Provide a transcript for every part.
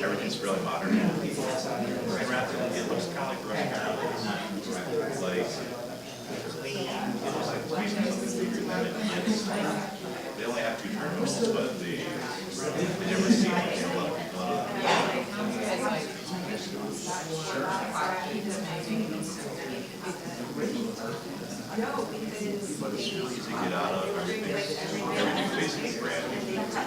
Everything's really modern. And rather than it looks kind of like Breakout, like clean, it looks like something bigger than it is. They only have 2 terminals, but they never see it. But it's really easy to get out of. Everything's basically brand new. If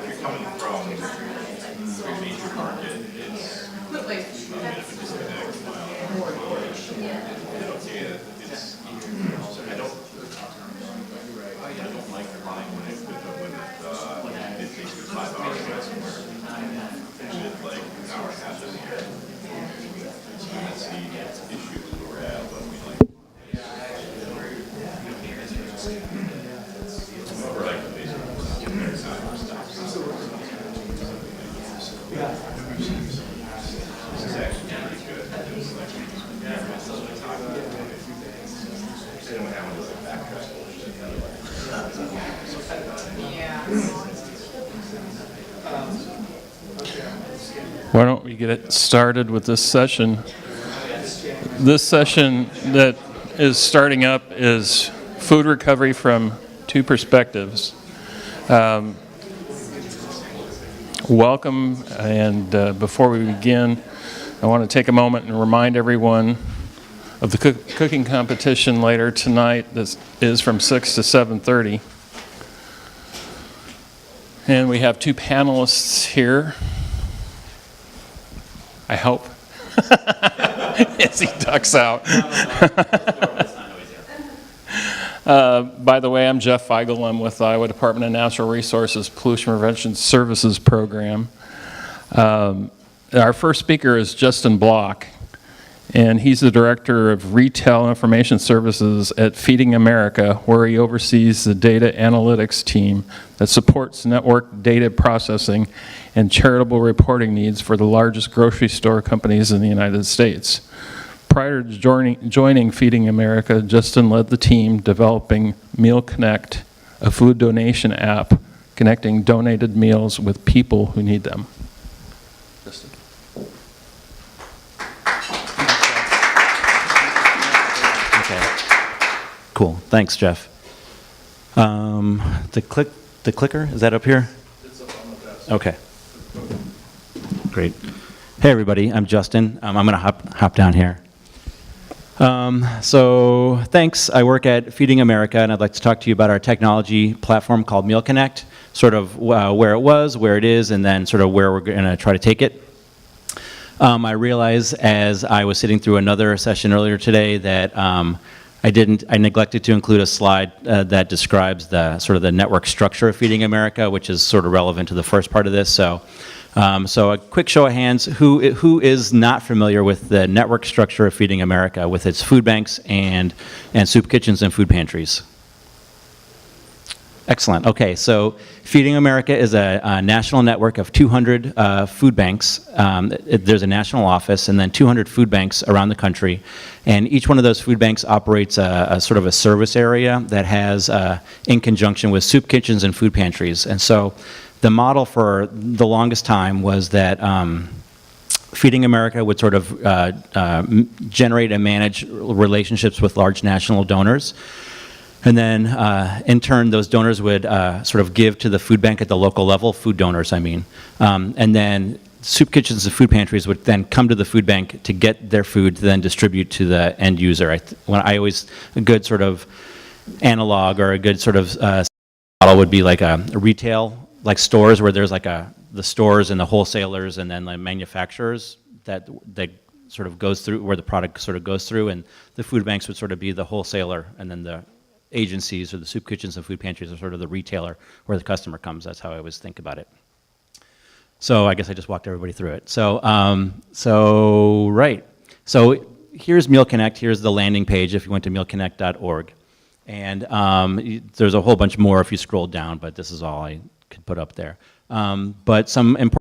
you're coming from a major market, it's a bit of a disconnect. I don't like flying when it takes me 5 hours to get somewhere. Finish it like an hour and a half in the air. So that's the issue that we're at, but we like. We're like basically this is actually pretty good. Why don't we get it started with this session? This session that is starting up is food recovery from 2 perspectives. Welcome, and before we begin, I want to take a moment and remind everyone of the cooking competition later tonight. This is from 6 to 7:30. And we have 2 panelists here. I hope. As he ducks out. By the way, I'm Jeff Fiagle. I'm with the Iowa Department of Natural Resources Pollution Prevention Services Program. Our first speaker is Justin Block, and he's the Director of Retail Information Services at Feeding America, where he oversees the data analytics team that supports network data processing and charitable reporting needs for the largest grocery store companies in the United States. Prior to joining Feeding America, Justin led the team developing Meal Connect, a food donation app connecting donated meals with people who need them. Justin. Okay. Cool. Thanks, Jeff. The clicker, is that up here? It's up on the desk. Okay. Great. Hey, everybody. I'm Justin. I'm going to hop down here. So thanks. I work at Feeding America, and I'd like to talk to you about our technology platform called Meal Connect, sort of where it was, where it is, and then sort of where we're going to try to take it. I realized as I was sitting through another session earlier today that I neglected to include a slide that describes the sort of the network structure of Feeding America, which is sort of relevant to the first part of this. So a quick show of hands, who is not familiar with the network structure of Feeding America with its food banks and soup kitchens and food pantries? Excellent. Okay, so Feeding America is a national network of 200 food banks. There's a national office and then 200 food banks around the country. And each one of those food banks operates a sort of a service area that has, in conjunction with soup kitchens and food pantries. And so the model for the longest time was that Feeding America would sort of generate and manage relationships with large national donors. And then, in turn, those donors would sort of give to the food bank at the local level, food donors, I mean. And then soup kitchens and food pantries would then come to the food bank to get their food to then distribute to the end user. A good sort of analog or a good sort of model would be like a retail, like stores where there's like the stores and the wholesalers and then the manufacturers that sort of goes through, where the product sort of goes through, and the food banks would sort of be the wholesaler, and then the agencies or the soup kitchens and food pantries are sort of the retailer where the customer comes. That's how I always think about it. So I guess I just walked everybody through it. Right. So here's Meal Connect. Here's the landing page if you went to mealconnect.org. And there's a whole bunch more if you scroll down, but this is all I could put up there. But some important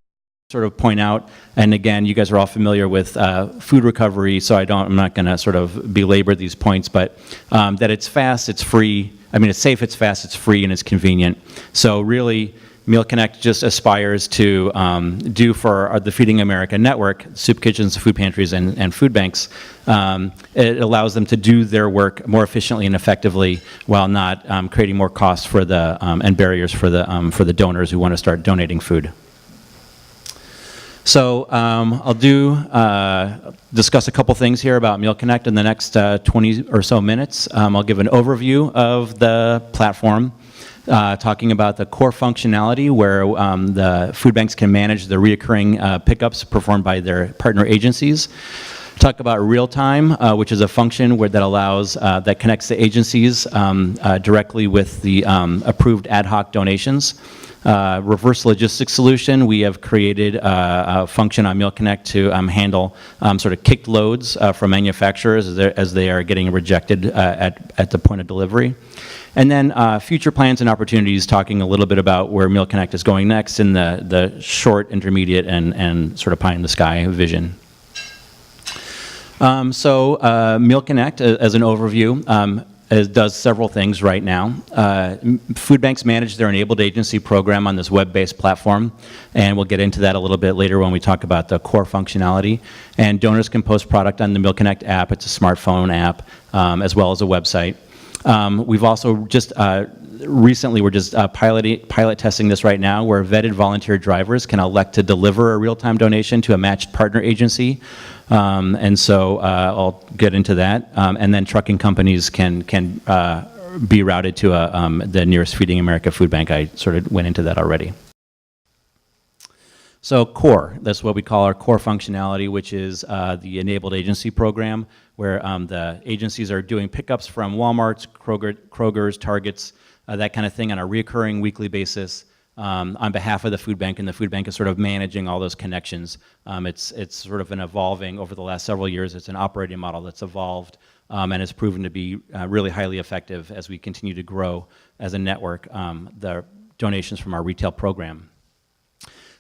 sort of point out, and again, you guys are all familiar with food recovery, so I'm not going to sort of belabor these points, but that it's fast, it's free. I mean, it's safe, it's fast, it's free, and it's convenient. So really, Meal Connect just aspires to do for the Feeding America network, soup kitchens, food pantries, and food banks. It allows them to do their work more efficiently and effectively while not creating more costs for the and barriers for the donors who want to start donating food. So I'll discuss a couple things here about Meal Connect in the next 20 or so minutes. I'll give an overview of the platform, talking about the core functionality where the food banks can manage the reoccurring pickups performed by their partner agencies. Talk about real time, which is a function that allows, that connects the agencies directly with the approved ad hoc donations. Reverse logistics solution, we have created a function on Meal Connect to handle sort of kicked loads from manufacturers as they are getting rejected at the point of delivery. And then future plans and opportunities, talking a little bit about where Meal Connect is going next in the short, intermediate, and sort of pie in the sky vision. Meal Connect, as an overview, does several things right now. Food banks manage their enabled agency program on this web-based platform, and we'll get into that a little bit later when we talk about the core functionality. And donors can post product on the Meal Connect app. It's a smartphone app, as well as a website. We've also just recently, we're just pilot testing this right now, where vetted volunteer drivers can elect to deliver a real-time donation to a matched partner agency. I'll get into that. And then trucking companies can be routed to the nearest Feeding America food bank. I sort of went into that already. So core, that's what we call our core functionality, which is the enabled agency program, where the agencies are doing pickups from Walmart's, Kroger's, Target's, that kind of thing on a recurring weekly basis. On behalf of the food bank, and the food bank is sort of managing all those connections. It's sort of been evolving over the last several years. It's an operating model that's evolved and has proven to be really highly effective as we continue to grow as a network, the donations from our retail program.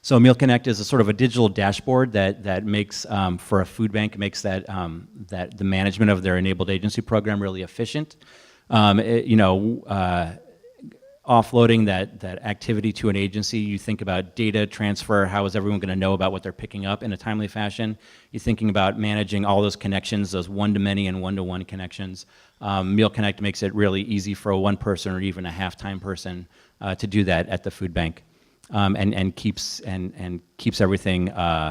So Meal Connect is a sort of a digital dashboard that makes, for a food bank, makes that the management of their enabled agency program really efficient. Offloading that activity to an agency, you think about data transfer, how is everyone going to know about what they're picking up in a timely fashion? You're thinking about managing all those connections, those one-to-many and one-to-one connections. Meal Connect makes it really easy for a one person or even a half-time person to do that at the food bank, and keeps everything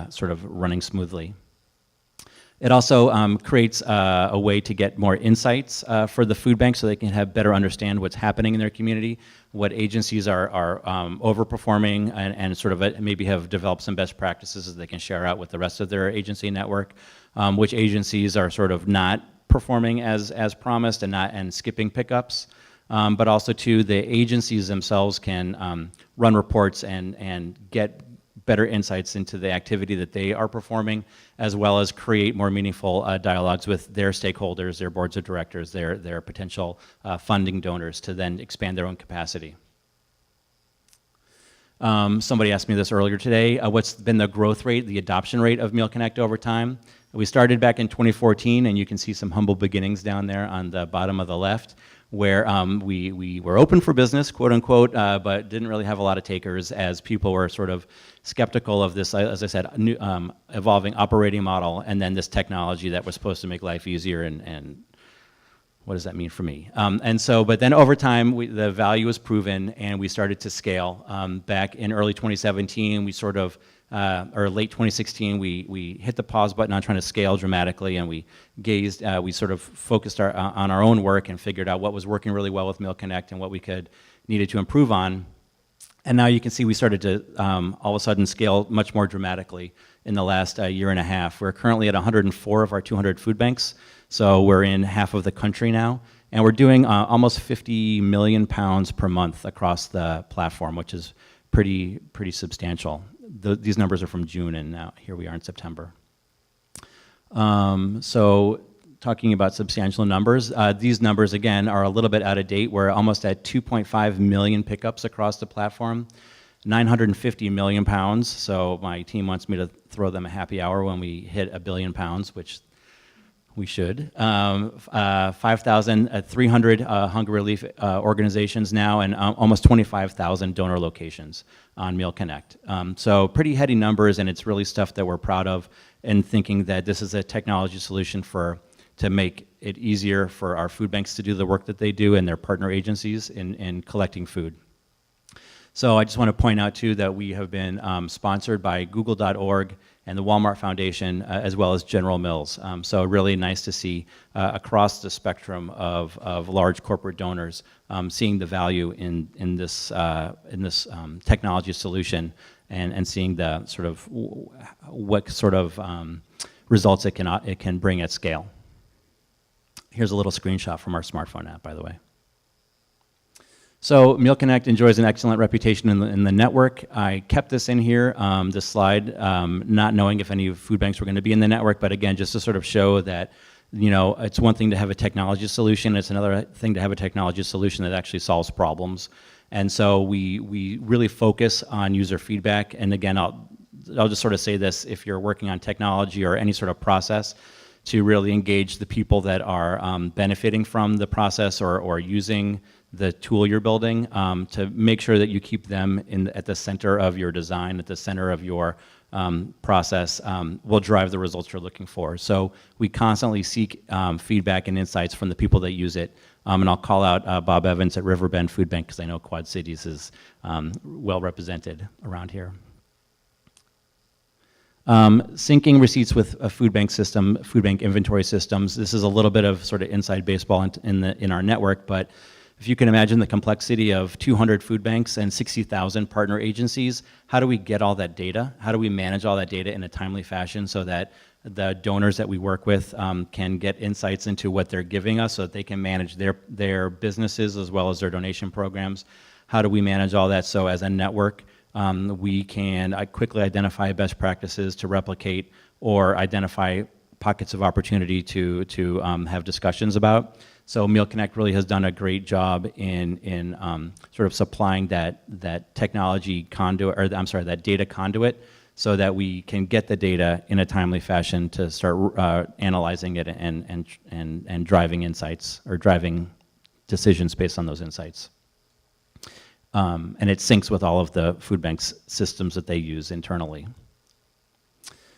sort of running smoothly. It also creates a way to get more insights for the food bank so they can better understand what's happening in their community, what agencies are overperforming, and sort of maybe have developed some best practices that they can share out with the rest of their agency network, which agencies are sort of not performing as promised and skipping pickups. But also too, the agencies themselves can run reports and get better insights into the activity that they are performing, as well as create more meaningful dialogues with their stakeholders, their boards of directors, their potential funding donors to then expand their own capacity. Somebody asked me this earlier today, what's been the growth rate, the adoption rate of Meal Connect over time? We started back in 2014, and you can see some humble beginnings down there on the bottom of the left, where we were open for business, quote unquote, but didn't really have a lot of takers as people were sort of skeptical of this, as I said, new, evolving operating model, and then this technology that was supposed to make life easier, and what does that mean for me? But then over time, the value was proven, and we started to scale. Back in early 2017, we sort of, or late 2016, we hit the pause button on trying to scale dramatically, and we sort of focused on our own work and figured out what was working really well with Meal Connect and what we needed to improve on. And now you can see we started to all of a sudden scale much more dramatically in the last year and a half. We're currently at 104 of our 200 food banks, so we're in half of the country now, and we're doing almost 50 million pounds per month across the platform, which is pretty substantial. these numbers are from June, and now here we are in September. So talking about substantial numbers, these numbers again are a little bit out of date. We're almost at 2.5 million pickups across the platform, 950 million pounds. So my team wants me to throw them a happy hour when we hit 1 billion pounds, which we should. 5,300 hunger relief organizations now, and almost 25,000 donor locations on Meal Connect. So pretty heady numbers, and it's really stuff that we're proud of, and thinking that this is a technology solution to make it easier for our food banks to do the work that they do and their partner agencies in collecting food. So I just want to point out too that we have been sponsored by Google.org and the Walmart Foundation, as well as General Mills. So really nice to see across the spectrum of large corporate donors seeing the value in this technology solution, and seeing the sort of what sort of results it can bring at scale. Here's a little screenshot from our smartphone app, by the way. So Meal Connect enjoys an excellent reputation in the network. I kept this in here, this slide, not knowing if any food banks were going to be in the network, but again, just to sort of show that, you know, it's one thing to have a technology solution, it's another thing to have a technology solution that actually solves problems. And so we really focus on user feedback. And again, I'll just sort of say this: if you're working on technology or any sort of process, to really engage the people that are benefiting from the process or using the tool you're building, to make sure that you keep them at the center of your design, at the center of your process, will drive the results you're looking for. So we constantly seek feedback and insights from the people that use it. And I'll call out Bob Evans at Riverbend Food Bank, because I know Quad Cities is well represented around here. Syncing receipts with a food bank system, food bank inventory systems. This is a little bit of sort of inside baseball in our network, but if you can imagine the complexity of 200 food banks and 60,000 partner agencies, how do we get all that data? How do we manage all that data in a timely fashion so that the donors that we work with can get insights into what they're giving us, so that they can manage their businesses as well as their donation programs? How do we manage all that so as a network we can quickly identify best practices to replicate, or identify pockets of opportunity to have discussions about? So Meal Connect really has done a great job in sort of supplying that technology conduit, or I'm sorry, that data conduit, so that we can get the data in a timely fashion to start analyzing it and driving insights, or driving decisions based on those insights. And it syncs with all of the food banks' systems that they use internally.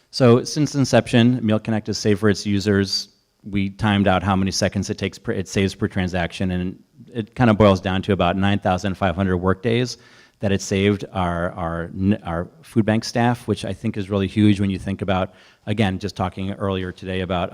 So since inception, Meal Connect is safe for its users. We timed out how many seconds it saves per transaction, and it kind of boils down to about 9,500 workdays that it saved our food bank staff, which I think is really huge when you think about, again, just talking earlier today about,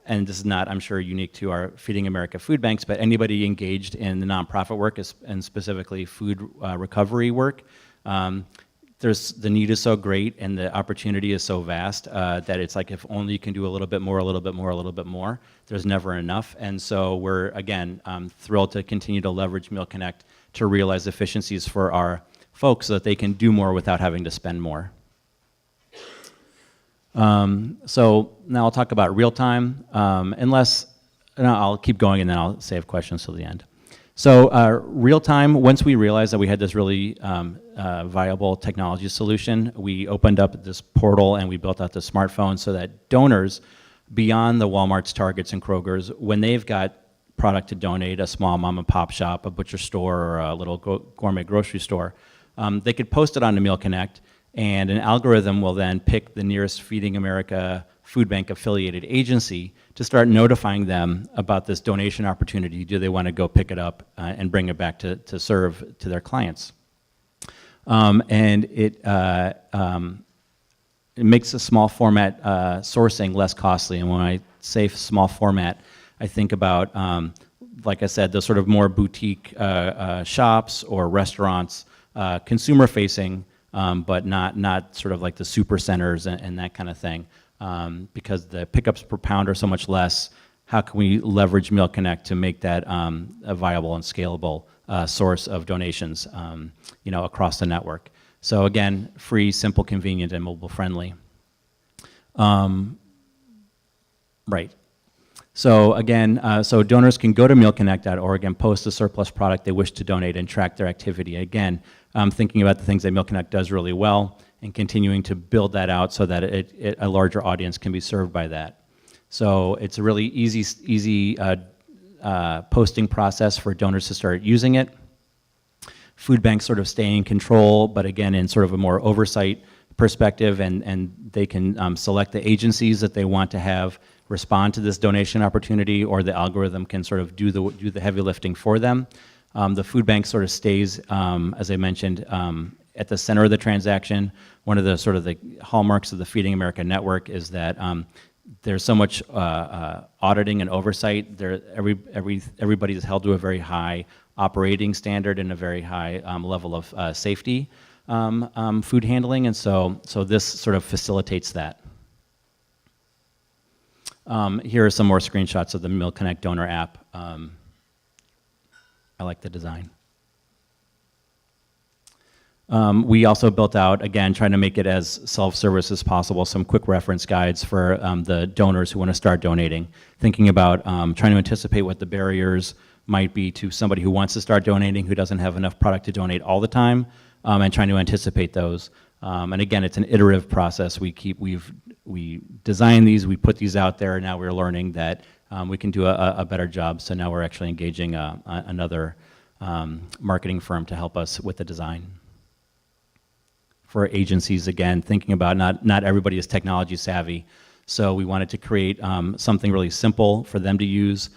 and this is not, I'm sure, unique to our Feeding America food banks, but anybody engaged in the nonprofit work, and specifically food recovery work, the need is so great and the opportunity is so vast that it's like, if only you can do a little bit more, a little bit more, a little bit more, there's never enough. And so we're, again, thrilled to continue to leverage Meal Connect to realize efficiencies for our folks so that they can do more without having to spend more. So now I'll talk about real time, I'll keep going and then I'll save questions till the end. So real time, once we realized that we had this really viable technology solution, we opened up this portal and we built out the smartphone so that donors beyond the Walmarts, Targets, and Krogers, when they've got product to donate, a small mom and pop shop, a butcher store, or a little gourmet grocery store, they could post it onto Meal Connect, and an algorithm will then pick the nearest Feeding America food bank affiliated agency to start notifying them about this donation opportunity. Do they want to go pick it up and bring it back to serve to their clients? And it makes a small format sourcing less costly. And when I say small format, I think about, like I said, the sort of more boutique shops or restaurants, consumer facing, but not sort of like the super centers and that kind of thing. Because the pickups per pound are so much less, how can we leverage Meal Connect to make that a viable and scalable source of donations, across the network? So again, free, simple, convenient, and mobile friendly. Right. So again, so donors can go to mealconnect.org and post a surplus product they wish to donate and track their activity. Again, thinking about the things that MealConnect does really well and continuing to build that out so that a larger audience can be served by that. So it's a really easy posting process for donors to start using it. Food banks sort of stay in control, but again, in sort of a more oversight perspective, and they can select the agencies that they want to have respond to this donation opportunity, or the algorithm can sort of do the heavy lifting for them. The food bank sort of stays, as I mentioned, at the center of the transaction. One of the sort of the hallmarks of the Feeding America network is that there's so much auditing and oversight. Everybody is held to a very high operating standard and a very high level of safety food handling, and so this sort of facilitates that. Here are some more screenshots of the MealConnect donor app. I like the design. We also built out, again, trying to make it as self-service as possible, some quick reference guides for the donors who want to start donating, thinking about trying to anticipate what the barriers might be to somebody who wants to start donating, who doesn't have enough product to donate all the time, and trying to anticipate those. And again, it's an iterative process. We design these, we put these out there, and now we're learning that we can do a better job. So now we're actually engaging another marketing firm to help us with the design. For agencies, again, thinking about not everybody is technology savvy, so we wanted to create something really simple for them to use.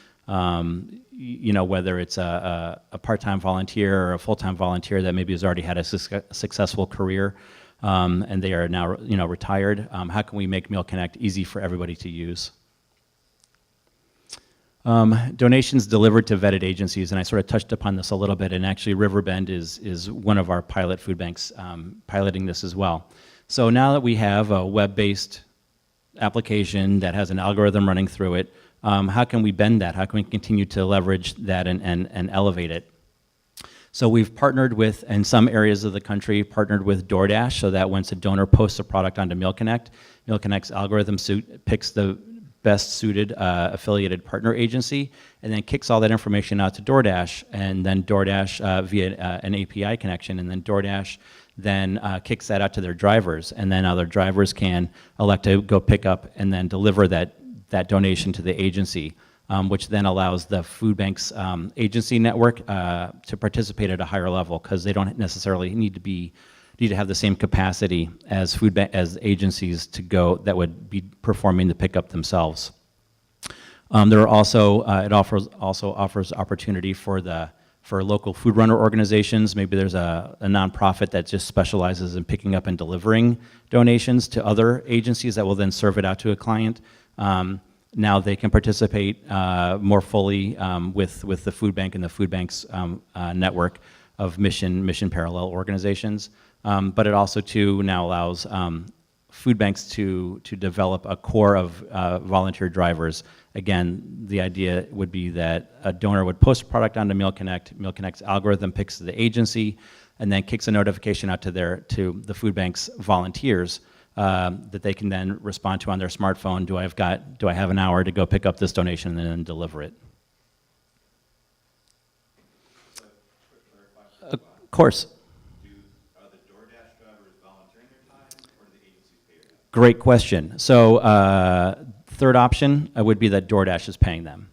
You know, whether it's a part-time volunteer or a full-time volunteer that maybe has already had a successful career, and they are now, you know, retired. How can we make MealConnect easy for everybody to use? Donations delivered to vetted agencies, and I sort of touched upon this a little bit, and actually Riverbend is one of our pilot food banks piloting this as well. So now that we have a web-based application that has an algorithm running through it, how can we bend that? How can we continue to leverage that and elevate it? So we've partnered with, in some areas of the country, partnered with DoorDash, so that once a donor posts a product onto MealConnect, MealConnect's algorithm picks the best suited affiliated partner agency, and then kicks all that information out to DoorDash, and then DoorDash via an API connection, and then DoorDash then kicks that out to their drivers, and then other drivers can elect to go pick up and then deliver that donation to the agency, which then allows the food bank's agency network to participate at a higher level, because they don't necessarily need to have the same capacity as as agencies to go that would be performing the pickup themselves. There are also it also offers opportunity for local food runner organizations. Maybe there's a nonprofit that just specializes in picking up and delivering donations to other agencies that will then serve it out to a client. Now they can participate more fully with the food bank and the food bank's network of mission parallel organizations. But it also too now allows food banks to develop a core of volunteer drivers. Again, the idea would be that a donor would post a product onto MealConnect, MealConnect's algorithm picks the agency, and then kicks a notification out to the food bank's volunteers that they can then respond to on their smartphone. Do I have an hour to go pick up this donation and then deliver it? Of course. Are the DoorDash drivers volunteering their time, or do the agencies pay them? Great question. So third option would be that DoorDash is paying them.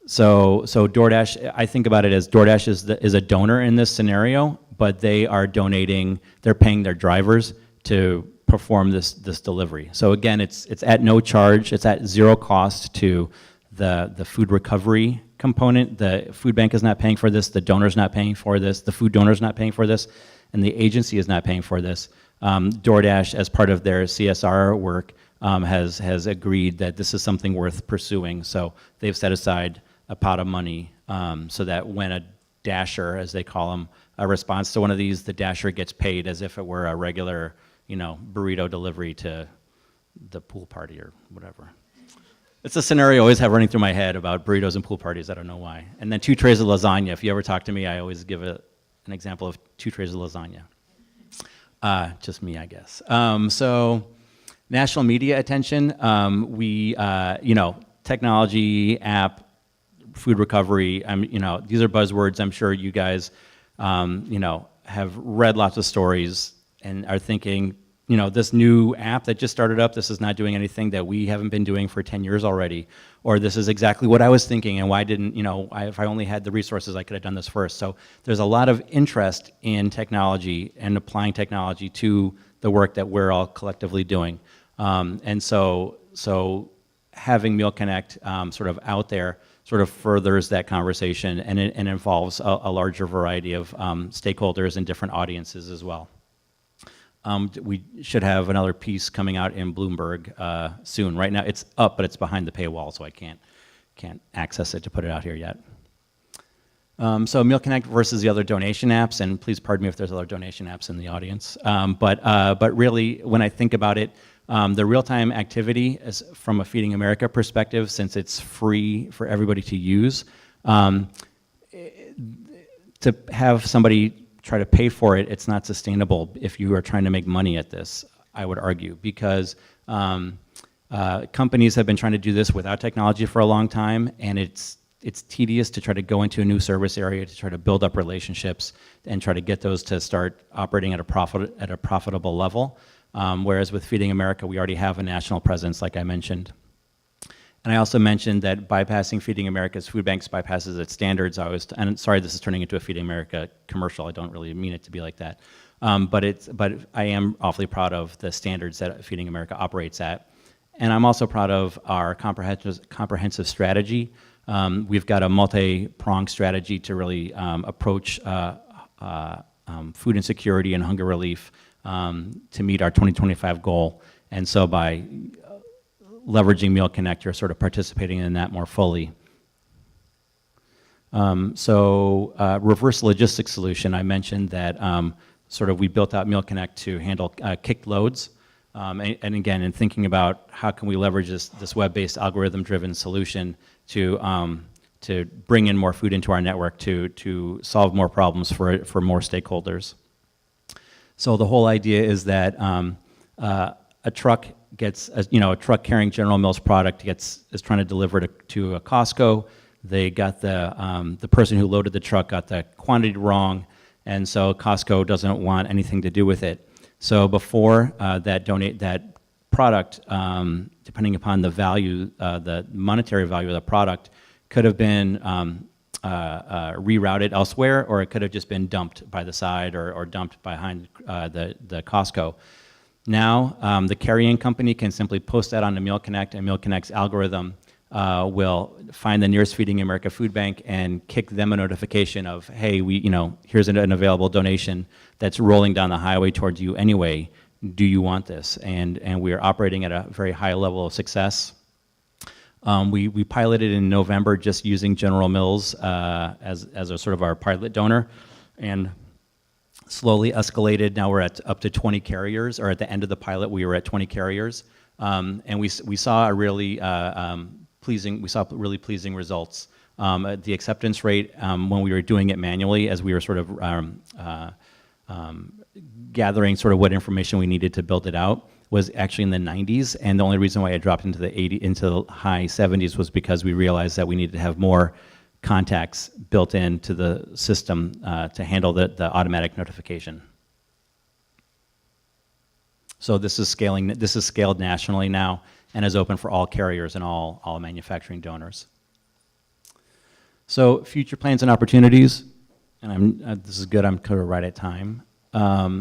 So DoorDash, I think about it as DoorDash is a donor in this scenario, but they are donating, they're paying their drivers to perform this delivery. So again, it's at no charge, it's at zero cost to the food recovery component. The food bank is not paying for this, the donor's not paying for this, the food donor's not paying for this, and the agency is not paying for this. DoorDash, as part of their CSR work, has agreed that this is something worth pursuing. So they've set aside a pot of money so that when a dasher, as they call them, responds to one of these, the dasher gets paid as if it were a regular, burrito delivery to the pool party or whatever. It's a scenario I always have running through my head about burritos and pool parties. I don't know why. And then 2 trays of lasagna. If you ever talk to me, I always give an example of 2 trays of lasagna. Just me, I guess. So national media attention, technology, app, food recovery, these are buzzwords. I'm sure you guys, have read lots of stories and are thinking, this new app that just started up, this is not doing anything that we haven't been doing for 10 years already, or this is exactly what I was thinking, and why didn't, if I only had the resources, I could have done this first. So there's a lot of interest in technology and applying technology to the work that we're all collectively doing. And so having Meal Connect sort of out there sort of furthers that conversation, and it involves a larger variety of stakeholders and different audiences as well. We should have another piece coming out in Bloomberg soon. Right now it's up, but it's behind the paywall, so I can't access it to put it out here yet. So Meal Connect versus the other donation apps, and please pardon me if there's other donation apps in the audience. But really, when I think about it, the real-time activity is from a Feeding America perspective, since it's free for everybody to use. To have somebody try to pay for it, it's not sustainable if you are trying to make money at this, I would argue, because companies have been trying to do this without technology for a long time, and it's tedious to try to go into a new service area, to try to build up relationships and try to get those to start operating at a profitable level. Whereas with Feeding America, we already have a national presence, like I mentioned. And I also mentioned that bypassing Feeding America's food banks bypasses its standards. And sorry, this is turning into a Feeding America commercial. I don't really mean it to be like that. But I am awfully proud of the standards that Feeding America operates at. And I'm also proud of our comprehensive strategy. We've got a multi-pronged strategy to really approach food insecurity and hunger relief to meet our 2025 goal. And so by leveraging Meal Connect, you're sort of participating in that more fully. Reverse logistics solution, I mentioned that sort of we built out Meal Connect to handle kicked loads. And again, in thinking about how can we leverage this web-based algorithm-driven solution to bring in more food into our network to solve more problems for more stakeholders. So the whole idea is that a truck gets, a truck carrying General Mills product is trying to deliver to a Costco. They got the person who loaded the truck got the quantity wrong, and so Costco doesn't want anything to do with it. So before that product, depending upon the value, the monetary value of the product, could have been rerouted elsewhere, or it could have just been dumped by the side or dumped behind the Costco. Now, the carrying company can simply post that onto Meal Connect, and Meal Connect's algorithm will find the nearest Feeding America food bank and kick them a notification of, hey, here's an available donation that's rolling down the highway towards you anyway. Do you want this? And we are operating at a very high level of success. We piloted in November just using General Mills as a sort of our pilot donor, and slowly escalated. Now we're up to 20 carriers, or at the end of the pilot, we were at 20 carriers, and we saw really pleasing results. The acceptance rate when we were doing it manually, as we were sort of gathering sort of what information we needed to build it out, was actually in the 90s, and the only reason why it dropped into the high 70s was because we realized that we needed to have more contacts built into the system to handle the automatic notification. So this is scaled nationally now and is open for all carriers and all manufacturing donors. So future plans and opportunities, and this is good, I'm kind of right at time.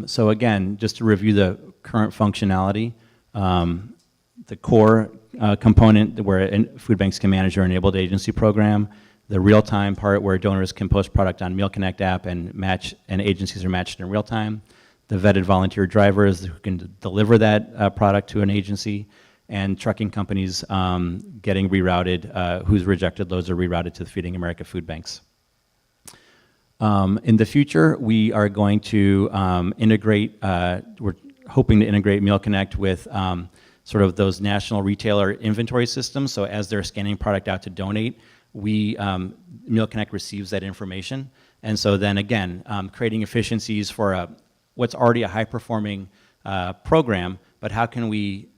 So again, just to review the current functionality, the core component where food banks can manage their enabled agency program, the real-time part where donors can post product on Meal Connect app and agencies are matched in real time, the vetted volunteer drivers who can deliver that product to an agency, and trucking companies getting rerouted, whose rejected loads are rerouted to the Feeding America food banks. In the future, we are going to integrate, we're hoping to integrate Meal Connect with sort of those national retailer inventory systems. So as they're scanning product out to donate, Meal Connect receives that information. And so then again, creating efficiencies for what's already a high-performing program, but how can we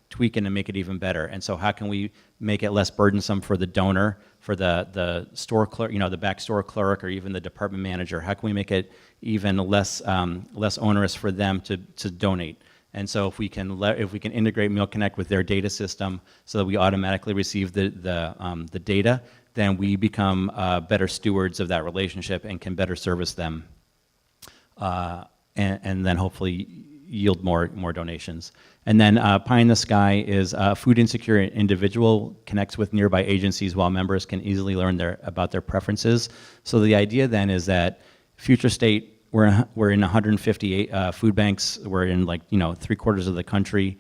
tweak it and make it even better? And so how can we make it less burdensome for the donor, for the store clerk, the back store clerk, or even the department manager? How can we make it even less onerous for them to donate? And so if we can integrate Meal Connect with their data system so that we automatically receive the data, then we become better stewards of that relationship and can better service them, and then hopefully yield more donations. And then Pie in the Sky is a food insecure individual connects with nearby agencies while members can easily learn about their preferences. So the idea then is that future state, we're in 158 food banks. We're in 3/4 of the country.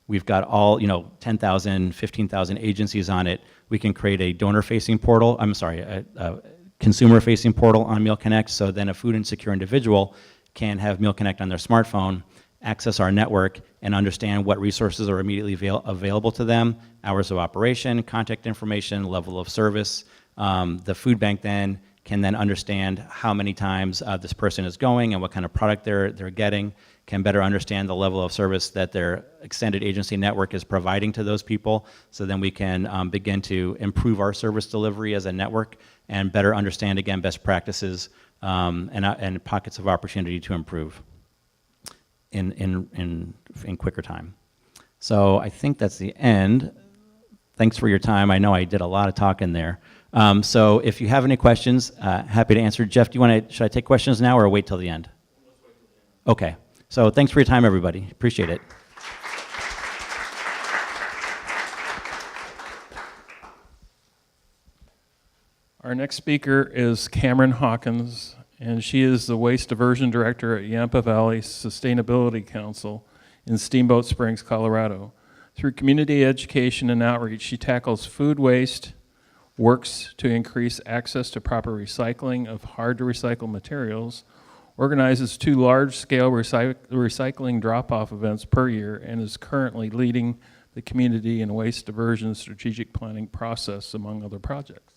We've got all 10,000, 15,000 agencies on it. We can create a donor-facing portal. A consumer-facing portal on Meal Connect. So then a food insecure individual can have Meal Connect on their smartphone, access our network, and understand what resources are immediately available to them, hours of operation, contact information, level of service. The food bank then can then understand how many times this person is going and what kind of product they're getting, can better understand the level of service that their extended agency network is providing to those people, so then we can begin to improve our service delivery as a network and better understand, again, best practices and pockets of opportunity to improve in quicker time. So I think that's the end. Thanks for your time. I know I did a lot of talking there. So if you have any questions, happy to answer. Jeff, should I take questions now or wait till the end? Okay. So thanks for your time, everybody. Appreciate it. Our next speaker is Cameron Hawkins, and she is the Waste Diversion Director at Yampa Valley Sustainability Council in Steamboat Springs, Colorado. Through community education and outreach, she tackles food waste, works to increase access to proper recycling of hard-to-recycle materials, organizes 2 large-scale recycling drop-off events per year, and is currently leading the community and waste diversion strategic planning process, among other projects.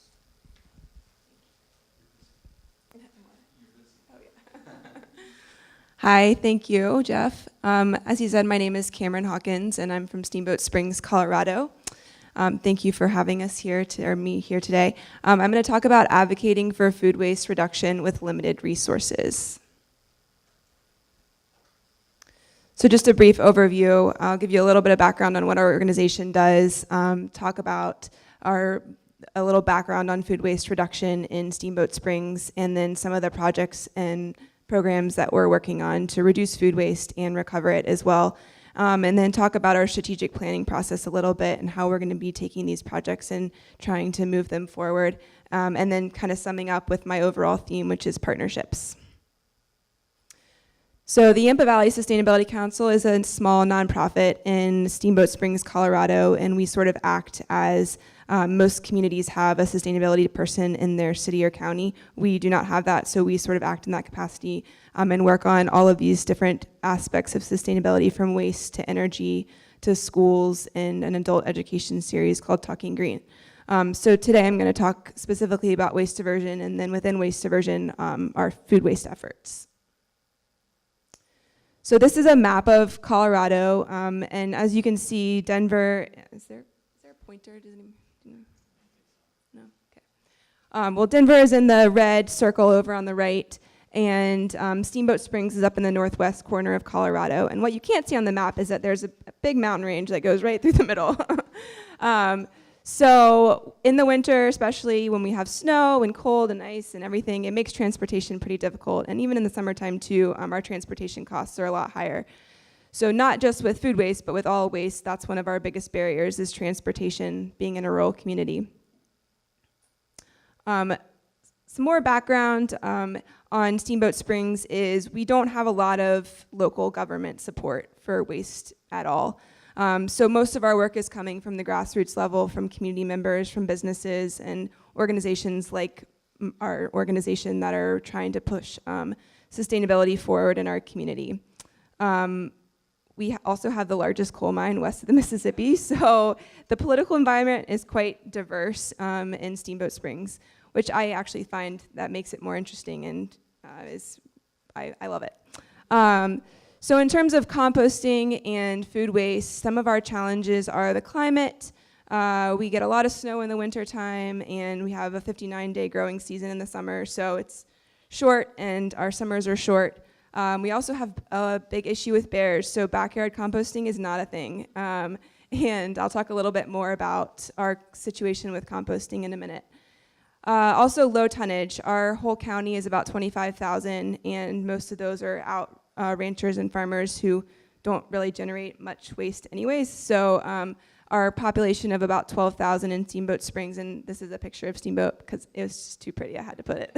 Hi, thank you, Jeff. As you said, my name is Cameron Hawkins, and I'm from Steamboat Springs, Colorado. Thank you for having us here, me here today. I'm going to talk about advocating for food waste reduction with limited resources. So just a brief overview. I'll give you a little bit of background on what our organization does, talk about a little background on food waste reduction in Steamboat Springs, and then some of the projects and programs that we're working on to reduce food waste and recover it as well. And then talk about our strategic planning process a little bit and how we're going to be taking these projects and trying to move them forward. And then kind of summing up with my overall theme, which is partnerships. So the Yampa Valley Sustainability Council is a small nonprofit in Steamboat Springs, Colorado, and we sort of act as most communities have a sustainability person in their city or county. We do not have that, so we sort of act in that capacity and work on all of these different aspects of sustainability, from waste to energy to schools, and an adult education series called Talking Green. So today I'm going to talk specifically about waste diversion, and then within waste diversion, our food waste efforts. So this is a map of Colorado, and as you can see, Denver, is there a pointer? Does anyone? No? Okay. Well, Denver is in the red circle over on the right, and Steamboat Springs is up in the northwest corner of Colorado. And what you can't see on the map is that there's a big mountain range that goes right through the middle. So in the winter, especially when we have snow and cold and ice and everything, it makes transportation pretty difficult. And even in the summertime too, our transportation costs are a lot higher. So not just with food waste, but with all waste, that's one of our biggest barriers, is transportation, being in a rural community. Some more background on Steamboat Springs is we don't have a lot of local government support for waste at all. So most of our work is coming from the grassroots level, from community members, from businesses, and organizations like our organization that are trying to push sustainability forward in our community. We also have the largest coal mine west of the Mississippi, so the political environment is quite diverse in Steamboat Springs, which I actually find that makes it more interesting and is I love it. So in terms of composting and food waste, some of our challenges are the climate. We get a lot of snow in the wintertime, and we have a 59-day growing season in the summer, so it's short, and our summers are short. We also have a big issue with bears, so backyard composting is not a thing. And I'll talk a little bit more about our situation with composting in a minute. Also low tonnage. Our whole county is about 25,000, and most of those are out ranchers and farmers who don't really generate much waste anyways. So our population of about 12,000 in Steamboat Springs, and this is a picture of Steamboat because it was just too pretty, I had to put it.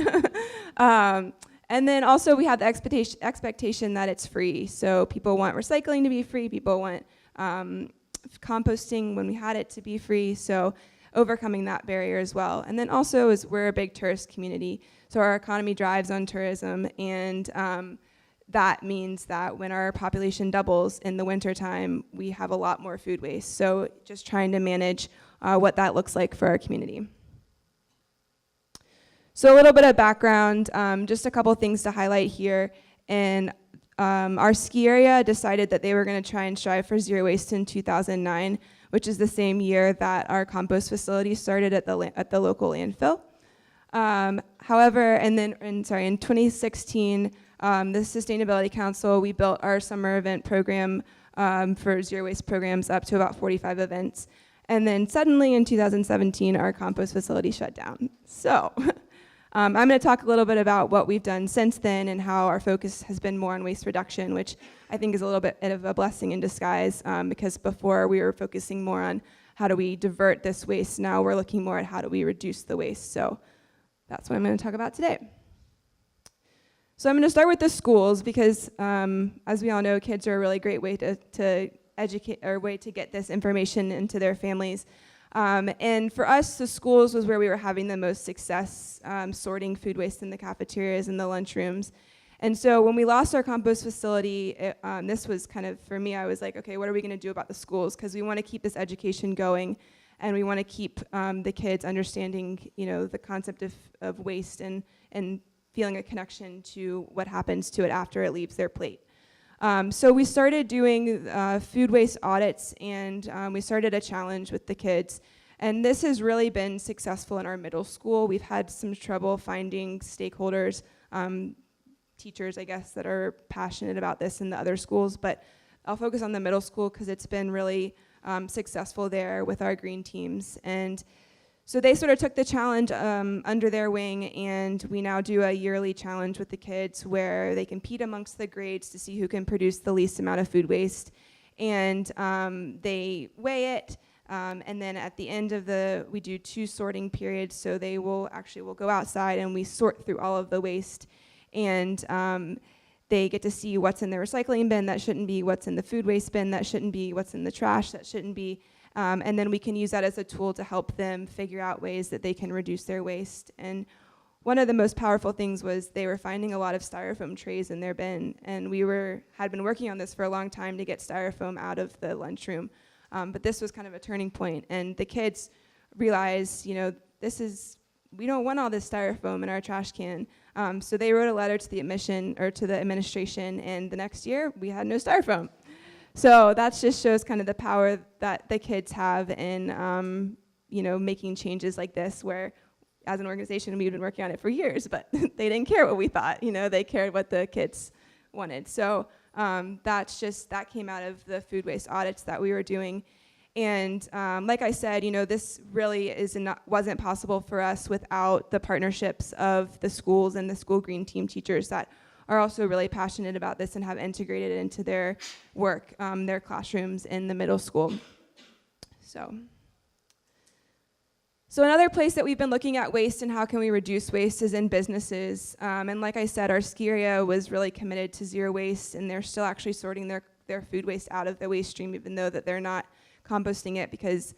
And then also we have the expectation that it's free. So people want recycling to be free, people want composting when we had it to be free, so overcoming that barrier as well. And then also is we're a big tourist community, so our economy drives on tourism, and that means that when our population doubles in the wintertime, we have a lot more food waste. So just trying to manage what that looks like for our community. So a little bit of background, just a couple things to highlight here. And our ski area decided that they were going to try and strive for zero waste in 2009, which is the same year that our compost facility started at the local landfill. However, in 2016, the Sustainability Council, we built our summer event program for zero waste programs up to about 45 events. And then suddenly in 2017, our compost facility shut down. So I'm going to talk a little bit about what we've done since then and how our focus has been more on waste reduction, which I think is a little bit of a blessing in disguise, because before we were focusing more on how do we divert this waste. Now we're looking more at how do we reduce the waste. So that's what I'm going to talk about today. So I'm going to start with the schools because, as we all know, kids are a really great way to educate, or way to get this information into their families. And for us, the schools was where we were having the most success sorting food waste in the cafeterias and the lunchrooms. And so when we lost our compost facility, this was kind of, for me, I was like, okay, what are we going to do about the schools? Because we want to keep this education going, and we want to keep the kids understanding, the concept of waste and feeling a connection to what happens to it after it leaves their plate. So we started doing food waste audits, and we started a challenge with the kids. And this has really been successful in our middle school. We've had some trouble finding stakeholders, teachers, I guess, that are passionate about this in the other schools. But I'll focus on the middle school because it's been really successful there with our green teams. And so they sort of took the challenge under their wing, and we now do a yearly challenge with the kids where they compete amongst the grades to see who can produce the least amount of food waste. And they weigh it, and then at the end of we do 2 sorting periods, so they will go outside and we sort through all of the waste, and they get to see what's in the recycling bin that shouldn't be, what's in the food waste bin that shouldn't be, what's in the trash that shouldn't be. And then we can use that as a tool to help them figure out ways that they can reduce their waste. And one of the most powerful things was they were finding a lot of styrofoam trays in their bin, and we had been working on this for a long time to get styrofoam out of the lunchroom. But this was kind of a turning point, and the kids realized, we don't want all this styrofoam in our trash can. So they wrote a letter to the administration, and the next year we had no styrofoam. So that just shows kind of the power that the kids have in, making changes like this, where as an organization we've been working on it for years, but they didn't care what we thought. They cared what the kids wanted. So that came out of the food waste audits that we were doing. And like I said, this really wasn't possible for us without the partnerships of the schools and the school green team teachers that are also really passionate about this and have integrated it into their work, their classrooms in the middle school. So another place that we've been looking at waste and how can we reduce waste is in businesses. And like I said, our ski area was really committed to zero waste, and they're still actually sorting their food waste out of the waste stream, even though that they're not composting it, because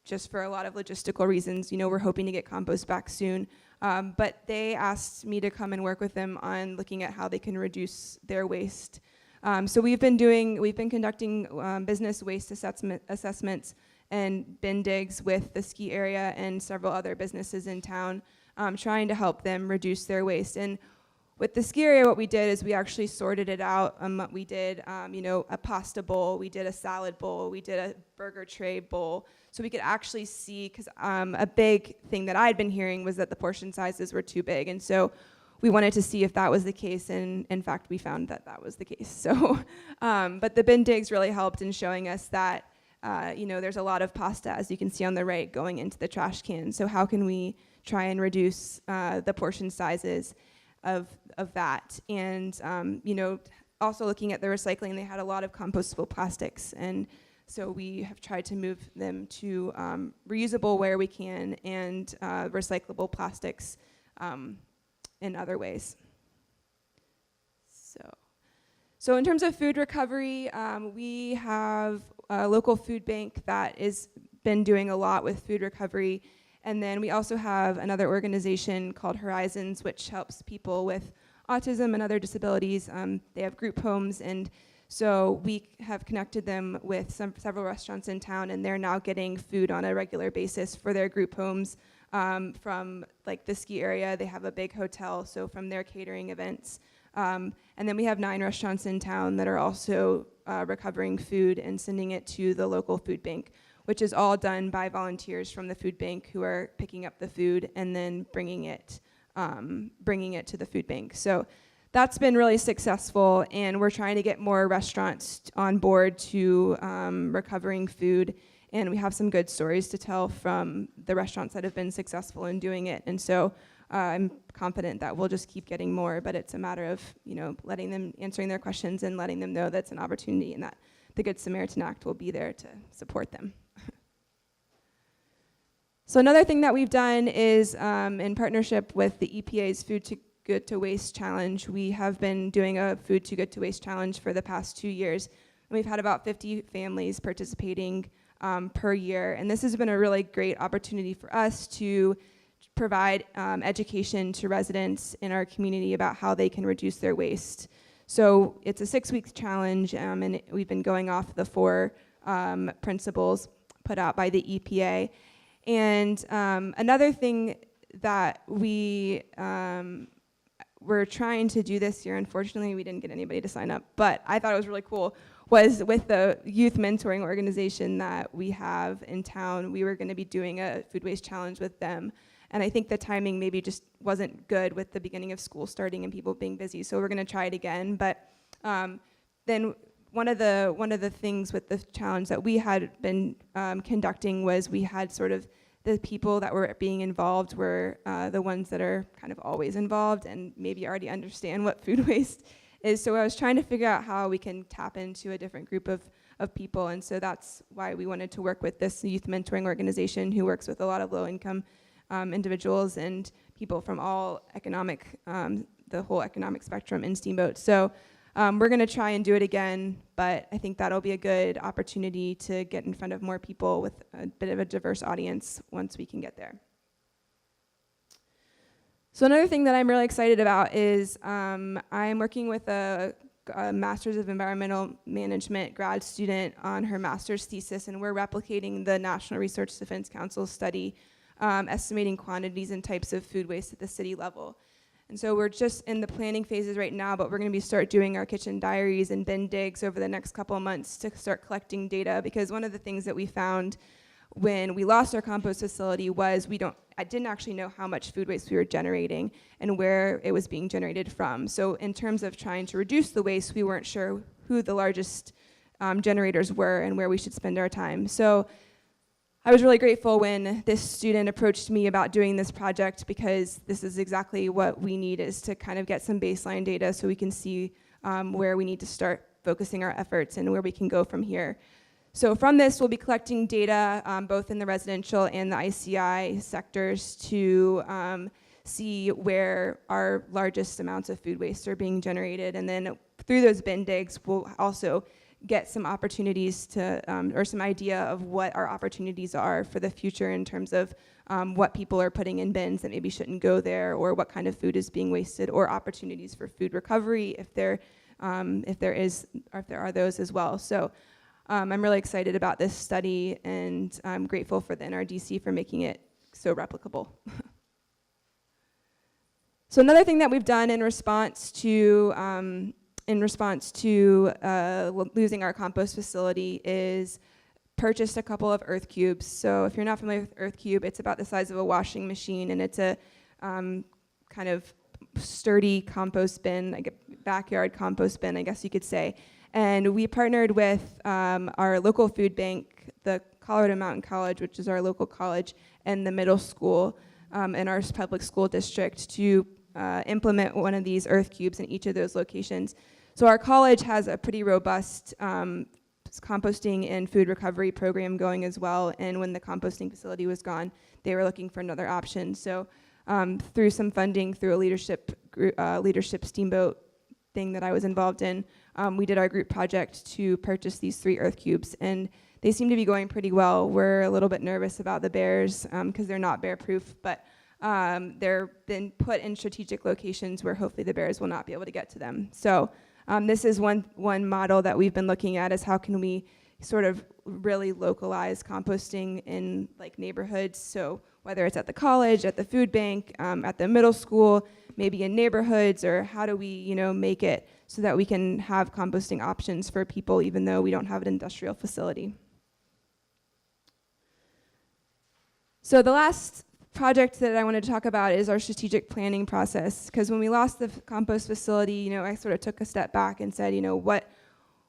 just for a lot of logistical reasons, we're hoping to get compost back soon. But they asked me to come and work with them on looking at how they can reduce their waste. So we've been conducting business waste assessments and bin digs with the ski area and several other businesses in town, trying to help them reduce their waste. And with the ski area, what we did is we actually sorted it out. We did, a pasta bowl, we did a salad bowl, we did a burger tray bowl, so we could actually see, because a big thing that I'd been hearing was that the portion sizes were too big, and so we wanted to see if that was the case, and in fact, we found that that was the case. So, but the bin digs really helped in showing us that, there's a lot of pasta, as you can see on the right, going into the trash can. So how can we try and reduce the portion sizes of that? And, also looking at the recycling, they had a lot of compostable plastics. And so we have tried to move them to reusable where we can, and recyclable plastics in other ways. So in terms of food recovery, we have a local food bank that has been doing a lot with food recovery. And then we also have another organization called Horizons, which helps people with autism and other disabilities. They have group homes, and so we have connected them with several restaurants in town, and they're now getting food on a regular basis for their group homes from like the ski area. They have a big hotel, so from their catering events. And then we have 9 restaurants in town that are also recovering food and sending it to the local food bank, which is all done by volunteers from the food bank who are picking up the food and then bringing it to the food bank. So that's been really successful, and we're trying to get more restaurants on board to recovering food, and we have some good stories to tell from the restaurants that have been successful in doing it. And so I'm confident that we'll just keep getting more, but it's a matter of, letting them, answering their questions and letting them know that's an opportunity and that the Good Samaritan Act will be there to support them. So another thing that we've done is in partnership with the EPA's Food to Good to Waste Challenge, we have been doing a Food to Good to Waste Challenge for the past 2 years. And we've had about 50 families participating per year. And this has been a really great opportunity for us to provide education to residents in our community about how they can reduce their waste. So it's a 6-week challenge, and we've been going off the 4 principles put out by the EPA. And another thing that we were trying to do this year, unfortunately we didn't get anybody to sign up, but I thought it was really cool, was with the youth mentoring organization that we have in town, we were gonna be doing a food waste challenge with them. And I think the timing maybe just wasn't good with the beginning of school starting and people being busy, so we're gonna try it again. But then one of the things with the challenge that we had been conducting was we had sort of the people that were being involved were the ones that are kind of always involved and maybe already understand what food waste is. So I was trying to figure out how we can tap into a different group of people, and so that's why we wanted to work with this youth mentoring organization who works with a lot of low-income individuals and people from all economic, the whole economic spectrum in Steamboat. So we're gonna try and do it again, but I think that'll be a good opportunity to get in front of more people with a bit of a diverse audience once we can get there. So another thing that I'm really excited about is I'm working with a Master's of Environmental Management grad student on her master's thesis, and we're replicating the National Research Defense Council study estimating quantities and types of food waste at the city level. And so we're just in the planning phases right now, but we're gonna start doing our kitchen diaries and bin digs over the next couple of months to start collecting data, because one of the things that we found when we lost our compost facility was I didn't actually know how much food waste we were generating and where it was being generated from. So in terms of trying to reduce the waste, we weren't sure who the largest generators were and where we should spend our time. So I was really grateful when this student approached me about doing this project, because this is exactly what we need, is to kind of get some baseline data so we can see where we need to start focusing our efforts and where we can go from here. So from this, we'll be collecting data both in the residential and the ICI sectors to see where our largest amounts of food waste are being generated. And then through those bin digs, we'll also get some opportunities to, or some idea of what our opportunities are for the future in terms of what people are putting in bins that maybe shouldn't go there, or what kind of food is being wasted, or opportunities for food recovery if there are those as well. So I'm really excited about this study, and I'm grateful for the NRDC for making it so replicable. So another thing that we've done in response to losing our compost facility is purchased a couple of earth cubes. So if you're not familiar with earth cube, it's about the size of a washing machine, and it's a kind of sturdy compost bin, like a backyard compost bin, I guess you could say. And we partnered with our local food bank, the Colorado Mountain College, which is our local college, and the middle school in our public school district to implement one of these earth cubes in each of those locations. So our college has a pretty robust composting and food recovery program going as well, and when the composting facility was gone, they were looking for another option. So through some funding, through a leadership steamboat thing that I was involved in, we did our group project to purchase these 3 earth cubes, and they seem to be going pretty well. We're a little bit nervous about the bears because they're not bear proof, but they're been put in strategic locations where hopefully the bears will not be able to get to them. So this is one model that we've been looking at, is how can we sort of really localize composting in like neighborhoods. So whether it's at the college, at the food bank, at the middle school, maybe in neighborhoods, or how do we, make it so that we can have composting options for people even though we don't have an industrial facility. So the last project that I wanted to talk about is our strategic planning process, because when we lost the compost facility, I sort of took a step back and said,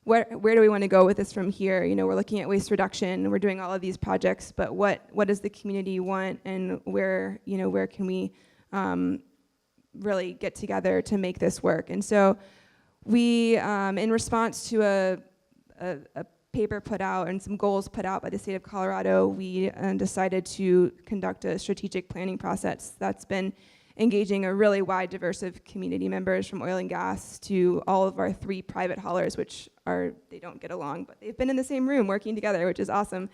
where do we want to go with this from here? We're looking at waste reduction, we're doing all of these projects, but what does the community want, and where can we really get together to make this work? And so we, in response to a paper put out and some goals put out by the state of Colorado, we decided to conduct a strategic planning process that's been engaging a really wide diverse of community members, from oil and gas to all of our 3 private haulers, which they don't get along, but they've been in the same room working together, which is awesome,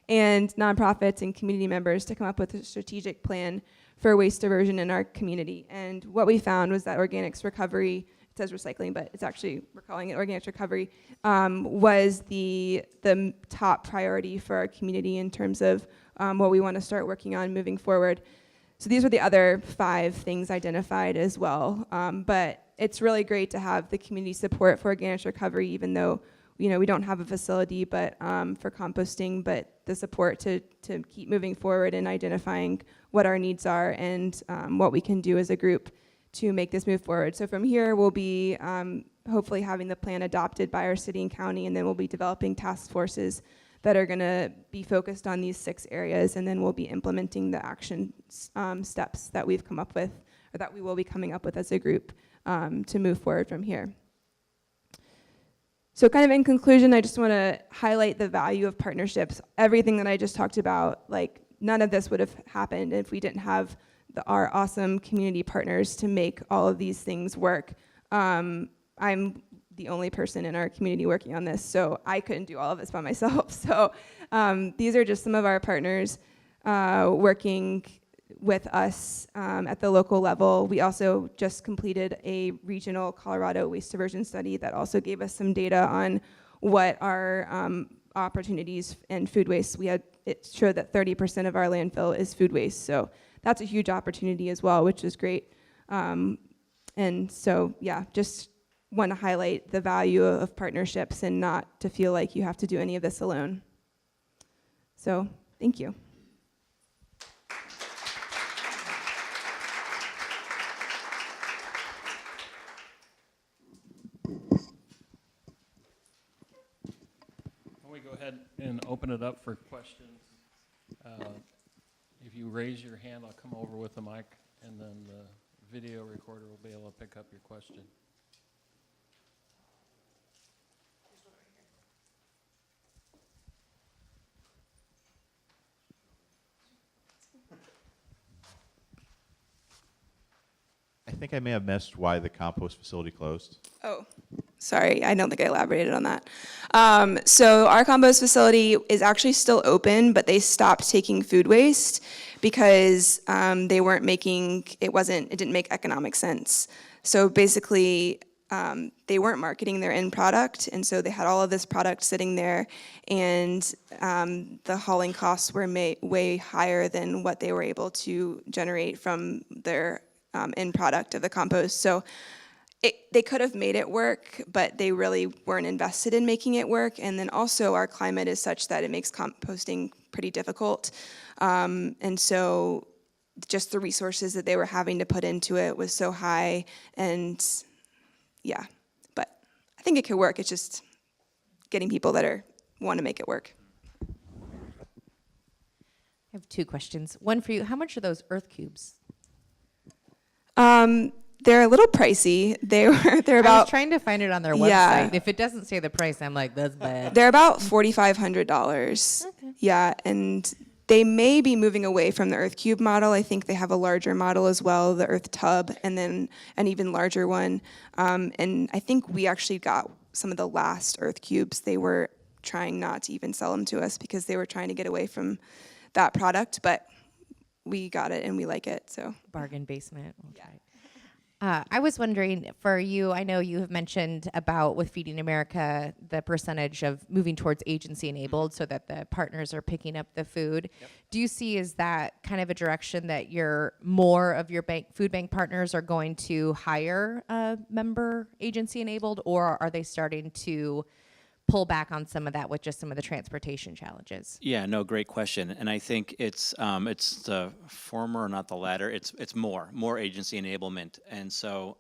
and nonprofits and community members to come up with a strategic plan for waste diversion in our community. And what we found was that organics recovery, it says recycling, but it's actually, we're calling it organics recovery, was the top priority for our community in terms of what we want to start working on moving forward. So these were the other 5 things identified as well. But it's really great to have the community support for organics recovery, even though we don't have a facility but for composting, but the support to keep moving forward and identifying what our needs are and what we can do as a group to make this move forward. So from here, we'll be hopefully having the plan adopted by our city and county, and then we'll be developing task forces that are gonna be focused on these 6 areas, and then we'll be implementing the action steps that we've come up with, or that we will be coming up with as a group to move forward from here. So kind of in conclusion, I just wanna highlight the value of partnerships. Everything that I just talked about, like none of this would have happened if we didn't have our awesome community partners to make all of these things work. I'm the only person in our community working on this, so I couldn't do all of this by myself. So these are just some of our partners working with us at the local level. We also just completed a regional Colorado waste diversion study that also gave us some data on what our opportunities in food waste. It showed that 30% of our landfill is food waste, so that's a huge opportunity as well, which is great. And so, yeah, just want to highlight the value of partnerships and not to feel like you have to do any of this alone. So, thank you. Can we go ahead and open it up for questions? If you raise your hand, I'll come over with the mic, and then the video recorder will be able to pick up your question. I think I may have missed why the compost facility closed. Oh, sorry, I don't think I elaborated on that. So our compost facility is actually still open, but they stopped taking food waste because they weren't making, it didn't make economic sense. So basically, they weren't marketing their end product, and so they had all of this product sitting there, and the hauling costs were way higher than what they were able to generate from their end product of the compost. So they could have made it work, but they really weren't invested in making it work. And then also our climate is such that it makes composting pretty difficult. And so just the resources that they were having to put into it was so high. And yeah, but I think it could work. It's just getting people that want to make it work. I have two questions. One for you. How much are those earth cubes? They're a little pricey. They're I was about trying to find it on their website. Yeah. If it doesn't say the price, I'm like, that's bad. they're about $4,500. Okay. Yeah, and they may be moving away from the Earth Cube model. I think they have a larger model as well, the Earth Tub, and then an even larger one. And I think we actually got some of the last Earth Cubes. They were trying not to even sell them to us because they were trying to get away from that product, but we got it and we like it. So Bargain basement. We'll try it. I was wondering for you, I know you have mentioned about with Feeding America, the percentage of moving towards agency enabled so that the partners are picking up the food. Yep. Do you see is that kind of a direction that more of your food bank partners are going to hire member agency enabled, or are they starting to pull back on some of that with just some of the transportation challenges? Yeah, no, great question. And I think it's the former, not the latter. It's more agency enablement. And so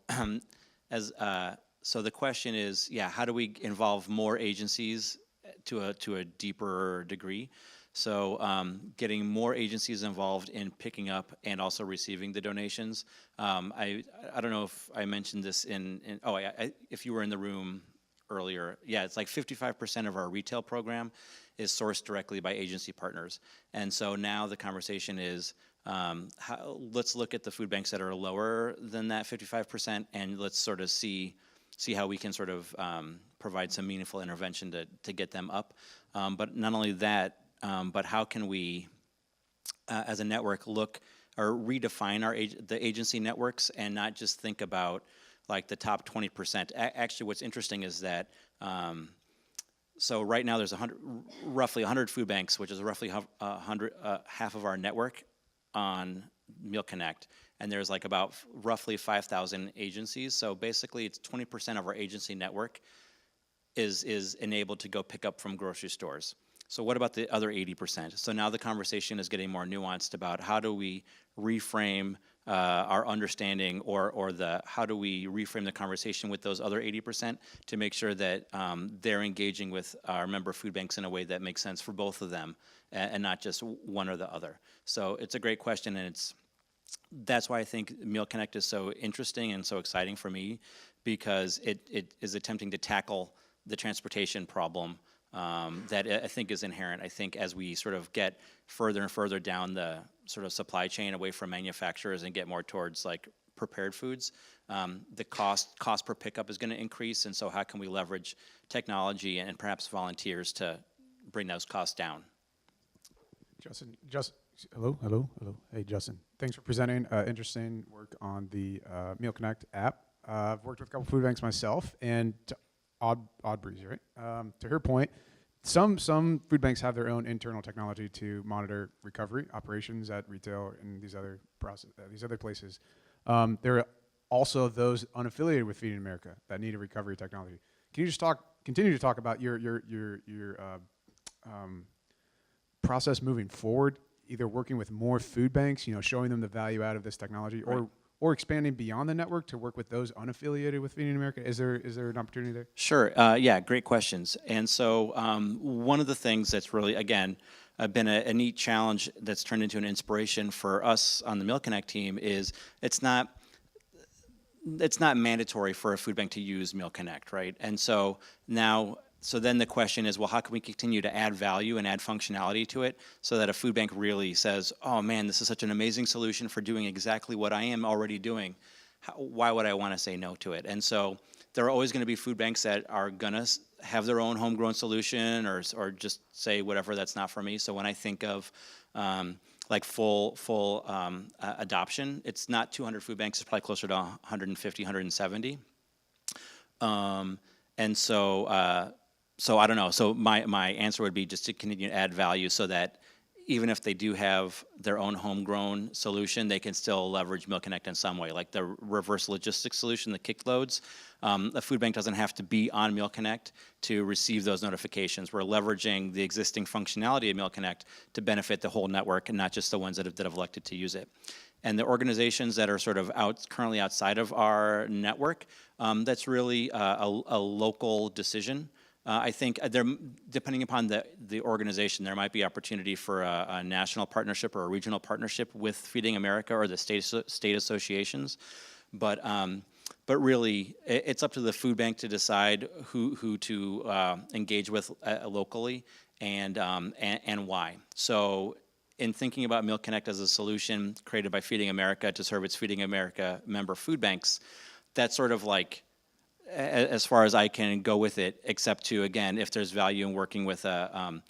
so the question is, yeah, how do we involve more agencies to a deeper degree? So getting more agencies involved in picking up and also receiving the donations. I don't know if I mentioned this if you were in the room earlier, yeah, it's like 55% of our retail program is sourced directly by agency partners. And so now the conversation is, let's look at the food banks that are lower than that 55%, and let's sort of see how we can sort of provide some meaningful intervention to get them up. But not only that, but how can we, as a network, look or redefine the agency networks and not just think about like the top 20%. Actually, what's interesting is that, so right now there's roughly 100 food banks, which is roughly half of our network on Meal Connect, and there's like about roughly 5,000 agencies. So basically, it's 20% of our agency network is enabled to go pick up from grocery stores. So what about the other 80%? So now the conversation is getting more nuanced about how do we reframe our understanding or how do we reframe the conversation with those other 80% to make sure that they're engaging with our member food banks in a way that makes sense for both of them and not just one or the other. So it's a great question, and that's why I think Meal Connect is so interesting and so exciting for me, because it is attempting to tackle the transportation problem that I think is inherent. I think as we sort of get further and further down the sort of supply chain away from manufacturers and get more towards like prepared foods, the cost per pickup is going to increase. And so how can we leverage technology and perhaps volunteers to bring those costs down? Justin, hello. Hey, Justin. Thanks for presenting interesting work on the Meal Connect app. I've worked with a couple food banks myself, and Oddbreeze, right? To her point, some food banks have their own internal technology to monitor recovery operations at retail and these other places. There are also those unaffiliated with Feeding America that need a recovery technology. Can you just continue to talk about your process moving forward, either working with more food banks, showing them the value out of this technology, right, or expanding beyond the network to work with those unaffiliated with Feeding America? Is there an opportunity there? Sure. Yeah, great questions. And so one of the things that's really, again, been a neat challenge that's turned into an inspiration for us on the Meal Connect team is it's not mandatory for a food bank to use Meal Connect, right? And so then the question is, well, how can we continue to add value and add functionality to it so that a food bank really says, oh man, this is such an amazing solution for doing exactly what I am already doing. Why would I want to say no to it? And so there are always going to be food banks that are going to have their own homegrown solution or just say whatever, that's not for me. So when I think of like full adoption, it's not 200 food banks, it's probably closer to 150, 170. And so I don't know. So my answer would be just to continue to add value so that even if they do have their own homegrown solution, they can still leverage Meal Connect in some way, like the reverse logistics solution, the kick loads. A food bank doesn't have to be on Meal Connect to receive those notifications. We're leveraging the existing functionality of Meal Connect to benefit the whole network and not just the ones that have elected to use it. And the organizations that are sort of currently outside of our network, that's really a local decision. I think depending upon the organization, there might be opportunity for a national partnership or a regional partnership with Feeding America or the state associations, but really it's up to the food bank to decide who to engage with locally and why. So in thinking about Meal Connect as a solution created by Feeding America to serve its Feeding America member food banks, that's sort of like as far as I can go with it, except to, again, if there's value in working with an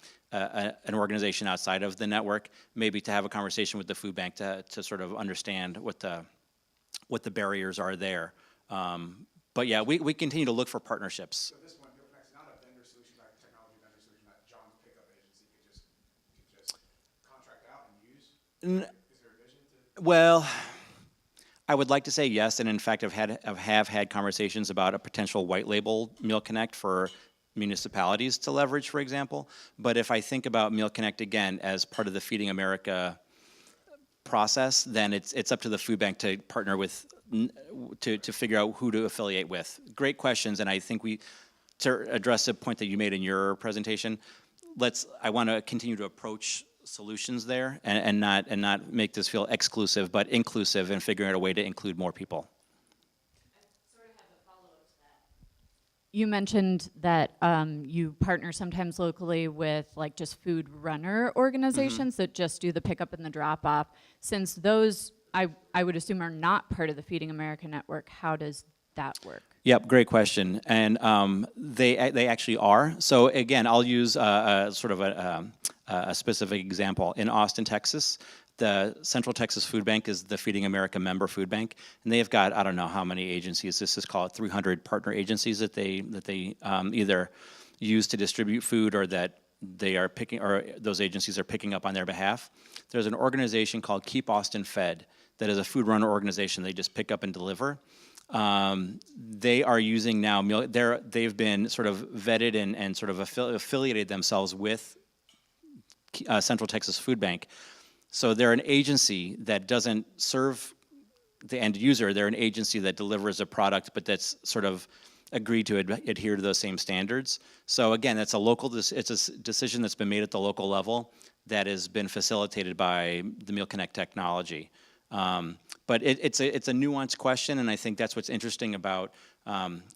organization outside of the network, maybe to have a conversation with the food bank to sort of understand what the barriers are there. But yeah, we continue to look for partnerships. So this one, Meal Connect's not a vendor solution, like a technology vendor solution that John's pickup agency could just contract out and use? Is there a vision to? Well, I would like to say yes, and in fact, have had conversations about a potential white label Meal Connect for municipalities to leverage, for example. But if I think about Meal Connect again as part of the Feeding America process, then it's up to the food bank to partner with to figure out who to affiliate with. Great questions, and I think to address a point that you made in your presentation, I want to continue to approach solutions there and not make this feel exclusive, but inclusive, and figuring out a way to include more people. I sort of have a follow-up to that. You mentioned that you partner sometimes locally with like just food runner organizations that just do the pickup and the drop off. Since those, I would assume, are not part of the Feeding America network, how does that work? Yep, great question, and they actually are. So again, I'll use sort of a specific example. In Austin, Texas, the Central Texas Food Bank is the Feeding America member food bank, and they've got, I don't know how many agencies. This is called 300 partner agencies that they either use to distribute food or that they are picking, or those agencies are picking up on their behalf. There's an organization called Keep Austin Fed that is a food runner organization. They just pick up and deliver. They are using now, they've been sort of vetted and sort of affiliated themselves with Central Texas Food Bank. So they're an agency that doesn't serve the end user. They're an agency that delivers a product, but that's sort of agreed to adhere to those same standards. So again, it's a decision that's been made at the local level that has been facilitated by the Meal Connect technology. But it's a nuanced question, and I think that's what's interesting about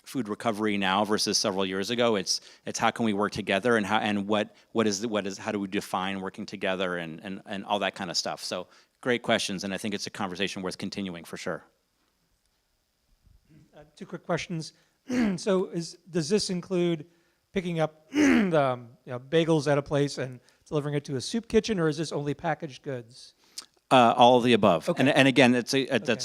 food recovery now versus several years ago. It's how can we work together, and how do we define working together, and all that kind of stuff. So great questions, and I think it's a conversation worth continuing for sure. Two quick questions. So does this include picking up the bagels at a place and delivering it to a soup kitchen, or is this only packaged goods? All of the above. Okay. And again, that's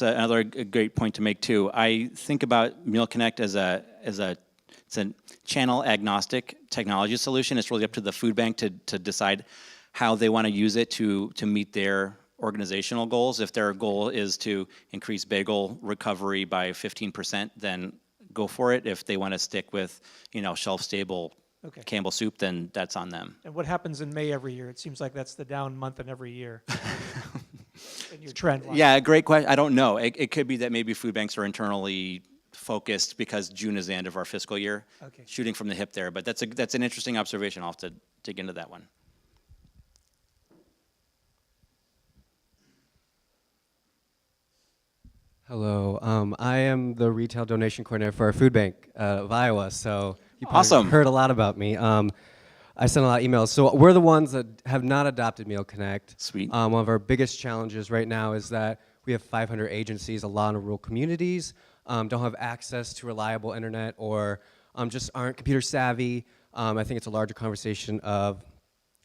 another great point to make too. I think about Meal Connect as it's a channel agnostic technology solution. It's really up to the food bank to decide how they want to use it to meet their organizational goals. If their goal is to increase bagel recovery by 15%, then go for it. If they want to stick with, shelf stable Campbell soup, then that's on them. And what happens in May every year? It seems like that's the down month in every year. In your trend line. Yeah, great question. I don't know. It could be that maybe food banks are internally focused because June is the end of our fiscal year. Okay. Shooting From the hip there, but that's an interesting observation. I'll have to dig into that one. Hello, I am the retail donation coordinator for our food bank of Iowa, so you probably Awesome. heard a lot about me. I sent a lot of emails. So we're the ones that have not adopted Meal Connect. Sweet. One of our biggest challenges right now is that we have 500 agencies, a lot of rural communities, don't have access to reliable internet, or just aren't computer savvy. I think it's a larger conversation of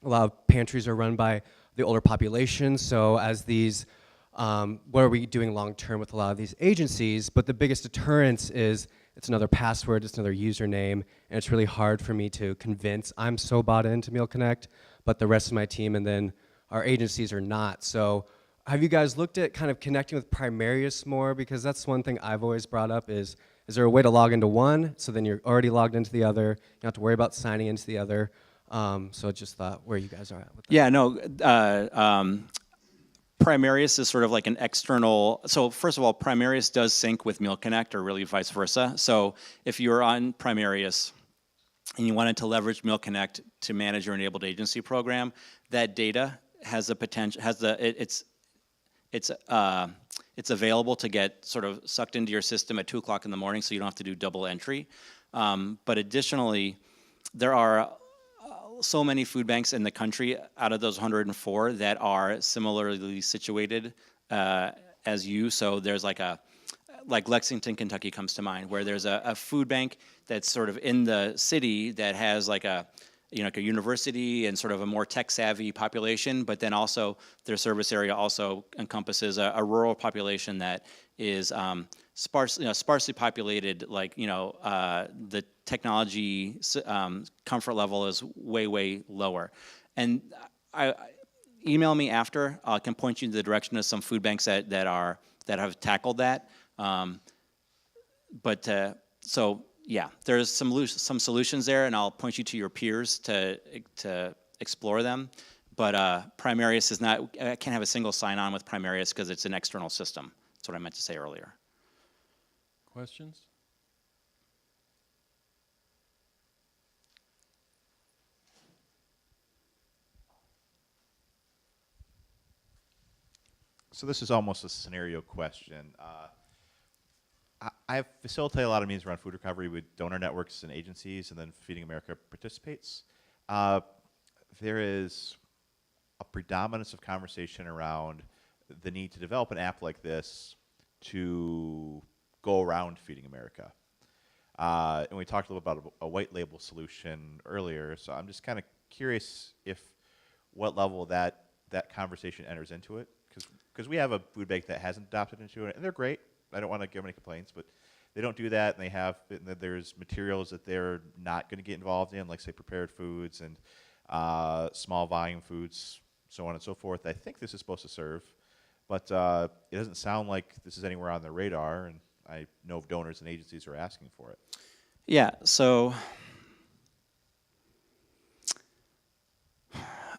a lot of pantries are run by the older population, so as these what are we doing long term with a lot of these agencies? But the biggest deterrence is it's another password, it's another username, and it's really hard for me to convince. I'm so bought into Meal Connect, but the rest of my team and then our agencies are not. So have you guys looked at kind of connecting with Primarius more? Because that's one thing I've always brought up is there a way to log into one, so then you're already logged into the other, you don't have to worry about signing into the other? So I just thought where you guys are at with that. Yeah, no, Primarius is sort of like an external, so first of all, Primarius does sync with Meal Connect, or really vice versa. So if you're on Primarius and you wanted to leverage Meal Connect to manage your enabled agency program, that data has the potential, it's available to get sort of sucked into your system at 2 o'clock in the morning, so you don't have to do double entry. But additionally, there are so many food banks in the country out of those 104 that are similarly situated as you. So there's like Lexington, Kentucky comes to mind, where there's a food bank that's sort of in the city that has like a university and sort of a more tech-savvy population, but then also their service area also encompasses a rural population that is sparsely populated. Like, the technology comfort level is way lower. And email me after. I can point you in the direction of some food banks that have tackled that. So yeah, there's some solutions there, and I'll point you to your peers to explore them. But Primarius is not. I can't have a single sign-on with Primarius because it's an external system. That's what I meant to say earlier. Questions? So this is almost a scenario question. I facilitate a lot of meetings around food recovery with donor networks and agencies, and then Feeding America participates. There is a predominance of conversation around the need to develop an app like this to go around Feeding America. And we talked a little about a white label solution earlier, so I'm just kind of curious what level that conversation enters into it, because we have a food bank that hasn't adopted into it, and they're great. I don't want to give any complaints, but they don't do that, and there's materials that they're not going to get involved in, like say prepared foods and small volume foods, so on and so forth. I think this is supposed to serve, but it doesn't sound like this is anywhere on their radar, and I know donors and agencies are asking for it. Yeah, so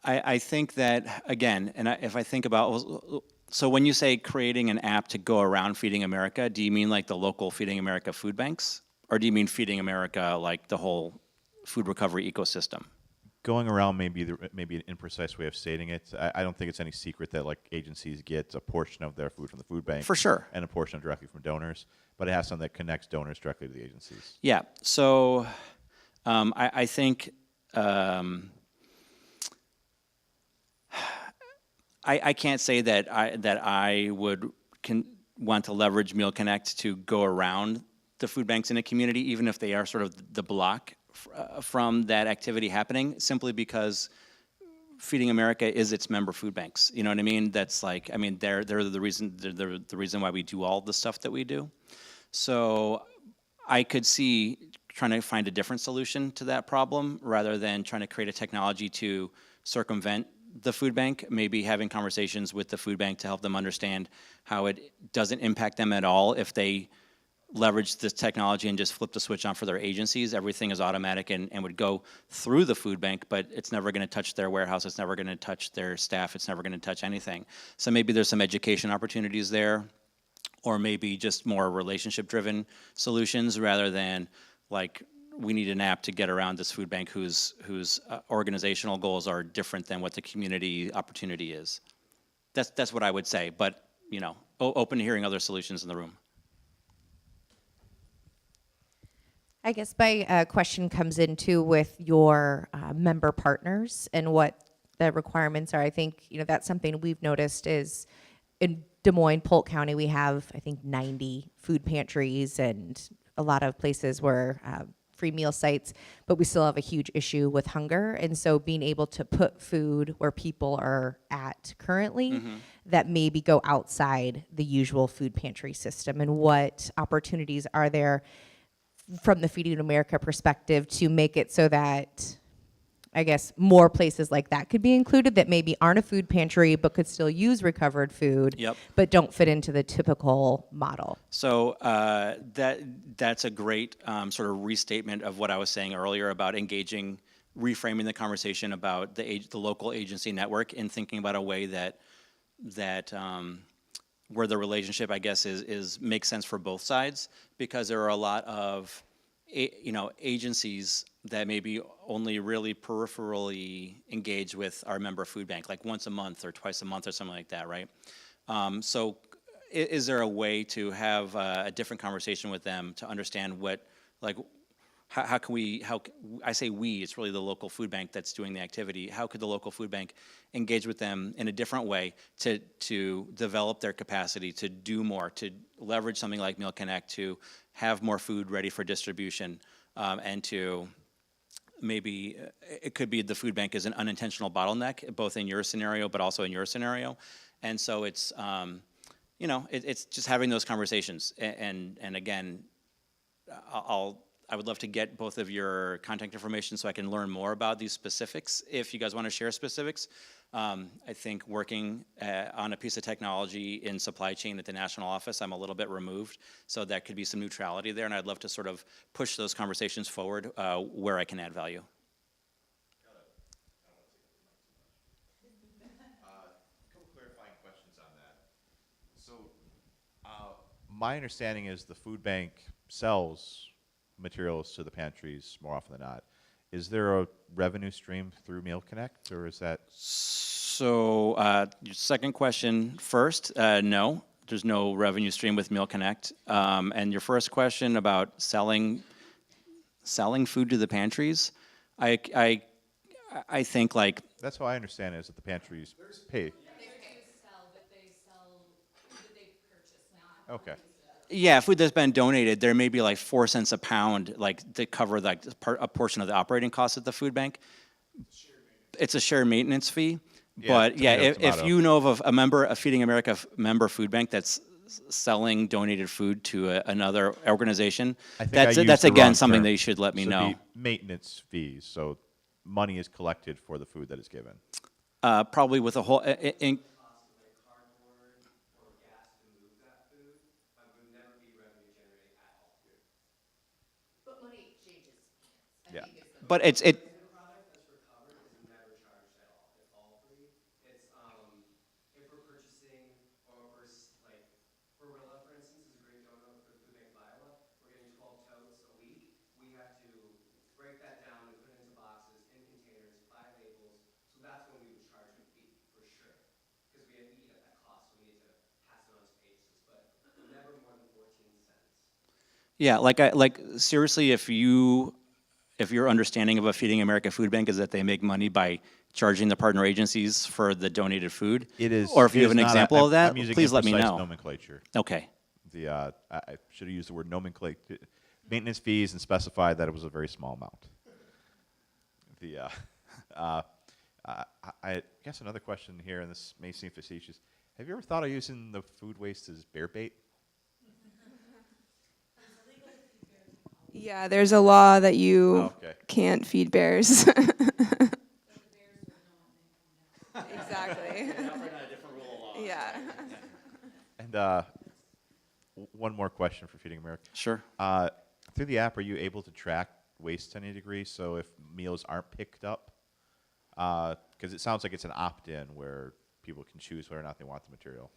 I think that, again, and if I think about, so when you say creating an app to go around Feeding America, do you mean like the local Feeding America food banks? Or do you mean Feeding America like the whole food recovery ecosystem? Going around may be an imprecise way of stating it. I don't think it's any secret that like agencies get a portion of their food from the food bank. For sure. And a portion directly from donors, but it has something that connects donors directly to the agencies. Yeah, so I think I can't say that I would want to leverage Meal Connect to go around the food banks in a community, even if they are sort of the block from that activity happening, simply because Feeding America is its member food banks. You know what I mean? That's like, I mean, they're the reason why we do all the stuff that we do. So I could see trying to find a different solution to that problem rather than trying to create a technology to circumvent the food bank, maybe having conversations with the food bank to help them understand how it doesn't impact them at all if they leverage this technology and just flip the switch on for their agencies. Everything is automatic and would go through the food bank, but it's never going to touch their warehouse, it's never going to touch their staff, it's never going to touch anything. So maybe there's some education opportunities there, or maybe just more relationship-driven solutions rather than like, we need an app to get around this food bank whose organizational goals are different than what the community opportunity is. That's what I would say, but open to hearing other solutions in the room. I guess my question comes into with your member partners and what the requirements are. I think that's something we've noticed is in Des Moines, Polk County, we have I think 90 food pantries and a lot of places where free meal sites, but we still have a huge issue with hunger. And so being able to put food where people are at currently that maybe go outside the usual food pantry system, and what opportunities are there from the Feeding America perspective to make it so that I guess more places like that could be included that maybe aren't a food pantry but could still use recovered food, Yep. but don't fit into the typical model. So that's a great sort of restatement of what I was saying earlier about engaging, reframing the conversation about the local agency network and thinking about a way that where the relationship, I guess, is makes sense for both sides, because there are a lot of agencies that maybe only really peripherally engage with our member food bank, like once a month or twice a month or something like that, right? So is there a way to have a different conversation with them to understand what, like, how can we, I say we, it's really the local food bank that's doing the activity. How could the local food bank engage with them in a different way to develop their capacity to do more, to leverage something like Meal Connect, to have more food ready for distribution, and to maybe, it could be the food bank is an unintentional bottleneck, both in your scenario, but also in your scenario. And so it's, it's just having those conversations. And again, I would love to get both of your contact information so I can learn more about these specifics. If you guys want to share specifics, I think working on a piece of technology in supply chain at the national office, I'm a little bit removed, so that could be some neutrality there, and I'd love to sort of push those conversations forward where I can add value. A couple clarifying questions on that. So my understanding is the food bank sells materials to the pantries more often than not. Is there a revenue stream through Meal Connect, or is that? So your second question first, no, there's no revenue stream with Meal Connect. And your first question about selling food to the pantries, I think, like, That's how I understand it, is that the pantries pay. Okay. yeah, food that's been donated, there may be like 4 cents a pound, like to cover like a portion of the operating costs at the food bank. It's a shared maintenance fee. Yeah, But yeah, tomato, if tomato. you know of a Feeding America member food bank that's selling donated food to another organization, I think I that's used the again wrong something term. that you should let me So it'd know. be maintenance fees, so money is collected for the food that is given. Probably with a whole, Yeah. but it's yeah, like seriously, if your understanding of a Feeding America food bank is that they make money by charging the partner agencies for the donated food, It is. or if you it have is an not example of that, I'm using please let me imprecise know. nomenclature. Okay. I should have used the word nomenclature. Maintenance fees, and specified that it was a very small amount. I guess another question here, and this may seem facetious. Have you ever thought of using the food waste as bear bait? Yeah, there's a law that you Oh, okay. can't feed bears. Exactly. Yeah. And one more question for Feeding America. Sure. Through the app, are you able to track waste to any degree? So if meals aren't picked up, because it sounds like it's an opt-in where people can choose whether or not they want the material.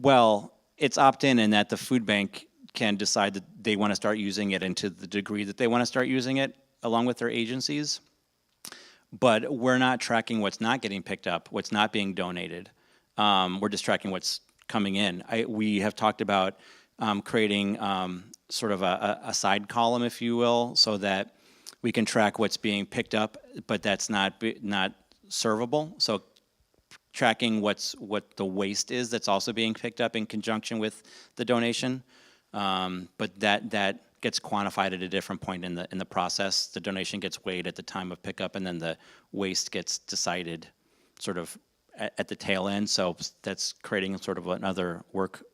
Well, it's opt-in in that the food bank can decide that they want to start using it, and to the degree that they want to start using it along with their agencies. But we're not tracking what's not getting picked up, what's not being donated. We're just tracking what's coming in. We have talked about creating sort of a side column, if you will, so that we can track what's being picked up, but that's not servable. So tracking what the waste is that's also being picked up in conjunction with the donation. But that gets quantified at a different point in the process. The donation gets weighed at the time of pickup, and then the waste gets decided sort of at the tail end. So that's creating sort of another work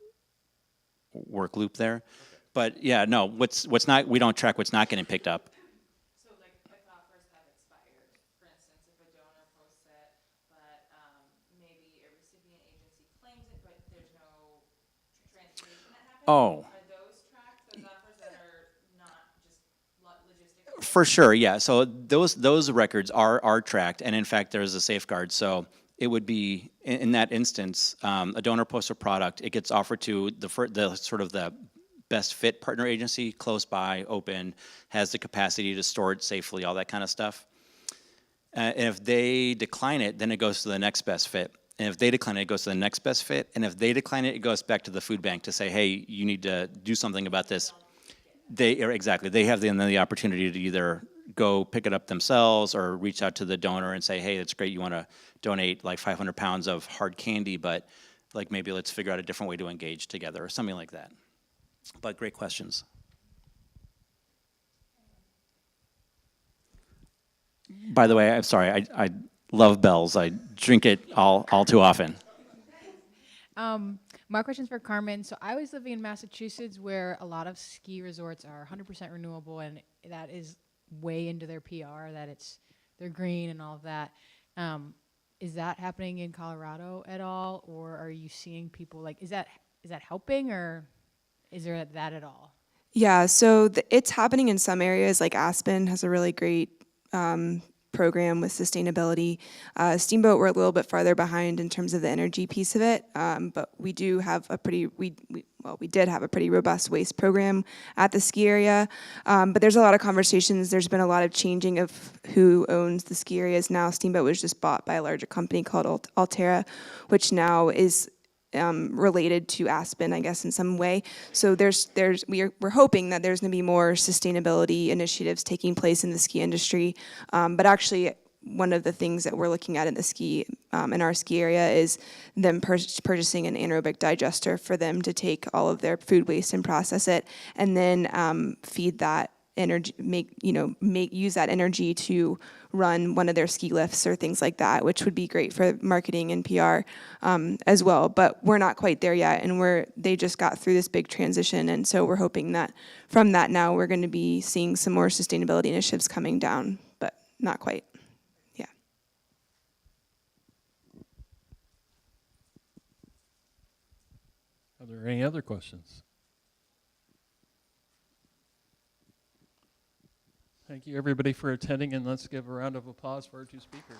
loop there. Okay. But yeah, no, we don't track what's not getting picked up. So like if it offers that it's Oh. For sure, yeah. So those records are tracked, and in fact, there's a safeguard. So it would be in that instance, a donor posts a product. It gets offered to the sort of the best fit partner agency, close by, open, has the capacity to store it safely, all that kind of stuff. And if they decline it, then it goes to the next best fit. And if they decline it, it goes to the next best fit. And if they decline it, it goes back to the food bank to say, hey, you need to do something about this. Exactly. They have the opportunity to either go pick it up themselves or reach out to the donor and say, hey, it's great, you want to donate like 500 pounds of hard candy, but like maybe let's figure out a different way to engage together or something like that. But great questions. By the way, I'm sorry, I love bells. I drink it all too often. My question's for Carmen. So I was living in Massachusetts where a lot of ski resorts are 100% renewable, and that is way into their PR that they're green and all of that. Is that happening in Colorado at all, or are you seeing people like is that helping, or is there that at all? Yeah, so it's happening in some areas. Like Aspen has a really great program with sustainability. Steamboat, we're a little bit farther behind in terms of the energy piece of it, but we do have a pretty, we did have a pretty robust waste program at the ski area, but there's a lot of conversations. There's been a lot of changing of who owns the ski areas now. Steamboat was just bought by a larger company called Altera, which now is related to Aspen, I guess, in some way. So we're hoping that there's going to be more sustainability initiatives taking place in the ski industry. But actually, one of the things that we're looking at in our ski area is them purchasing an anaerobic digester for them to take all of their food waste and process it, and then feed that energy, use that energy to run one of their ski lifts or things like that, which would be great for marketing and PR as well. But we're not quite there yet, and they just got through this big transition, and so we're hoping that from that now we're going to be seeing some more sustainability initiatives coming down, but not quite. Yeah. Are there any other questions? Thank you, everybody, for attending, and let's give a round of applause for our two speakers.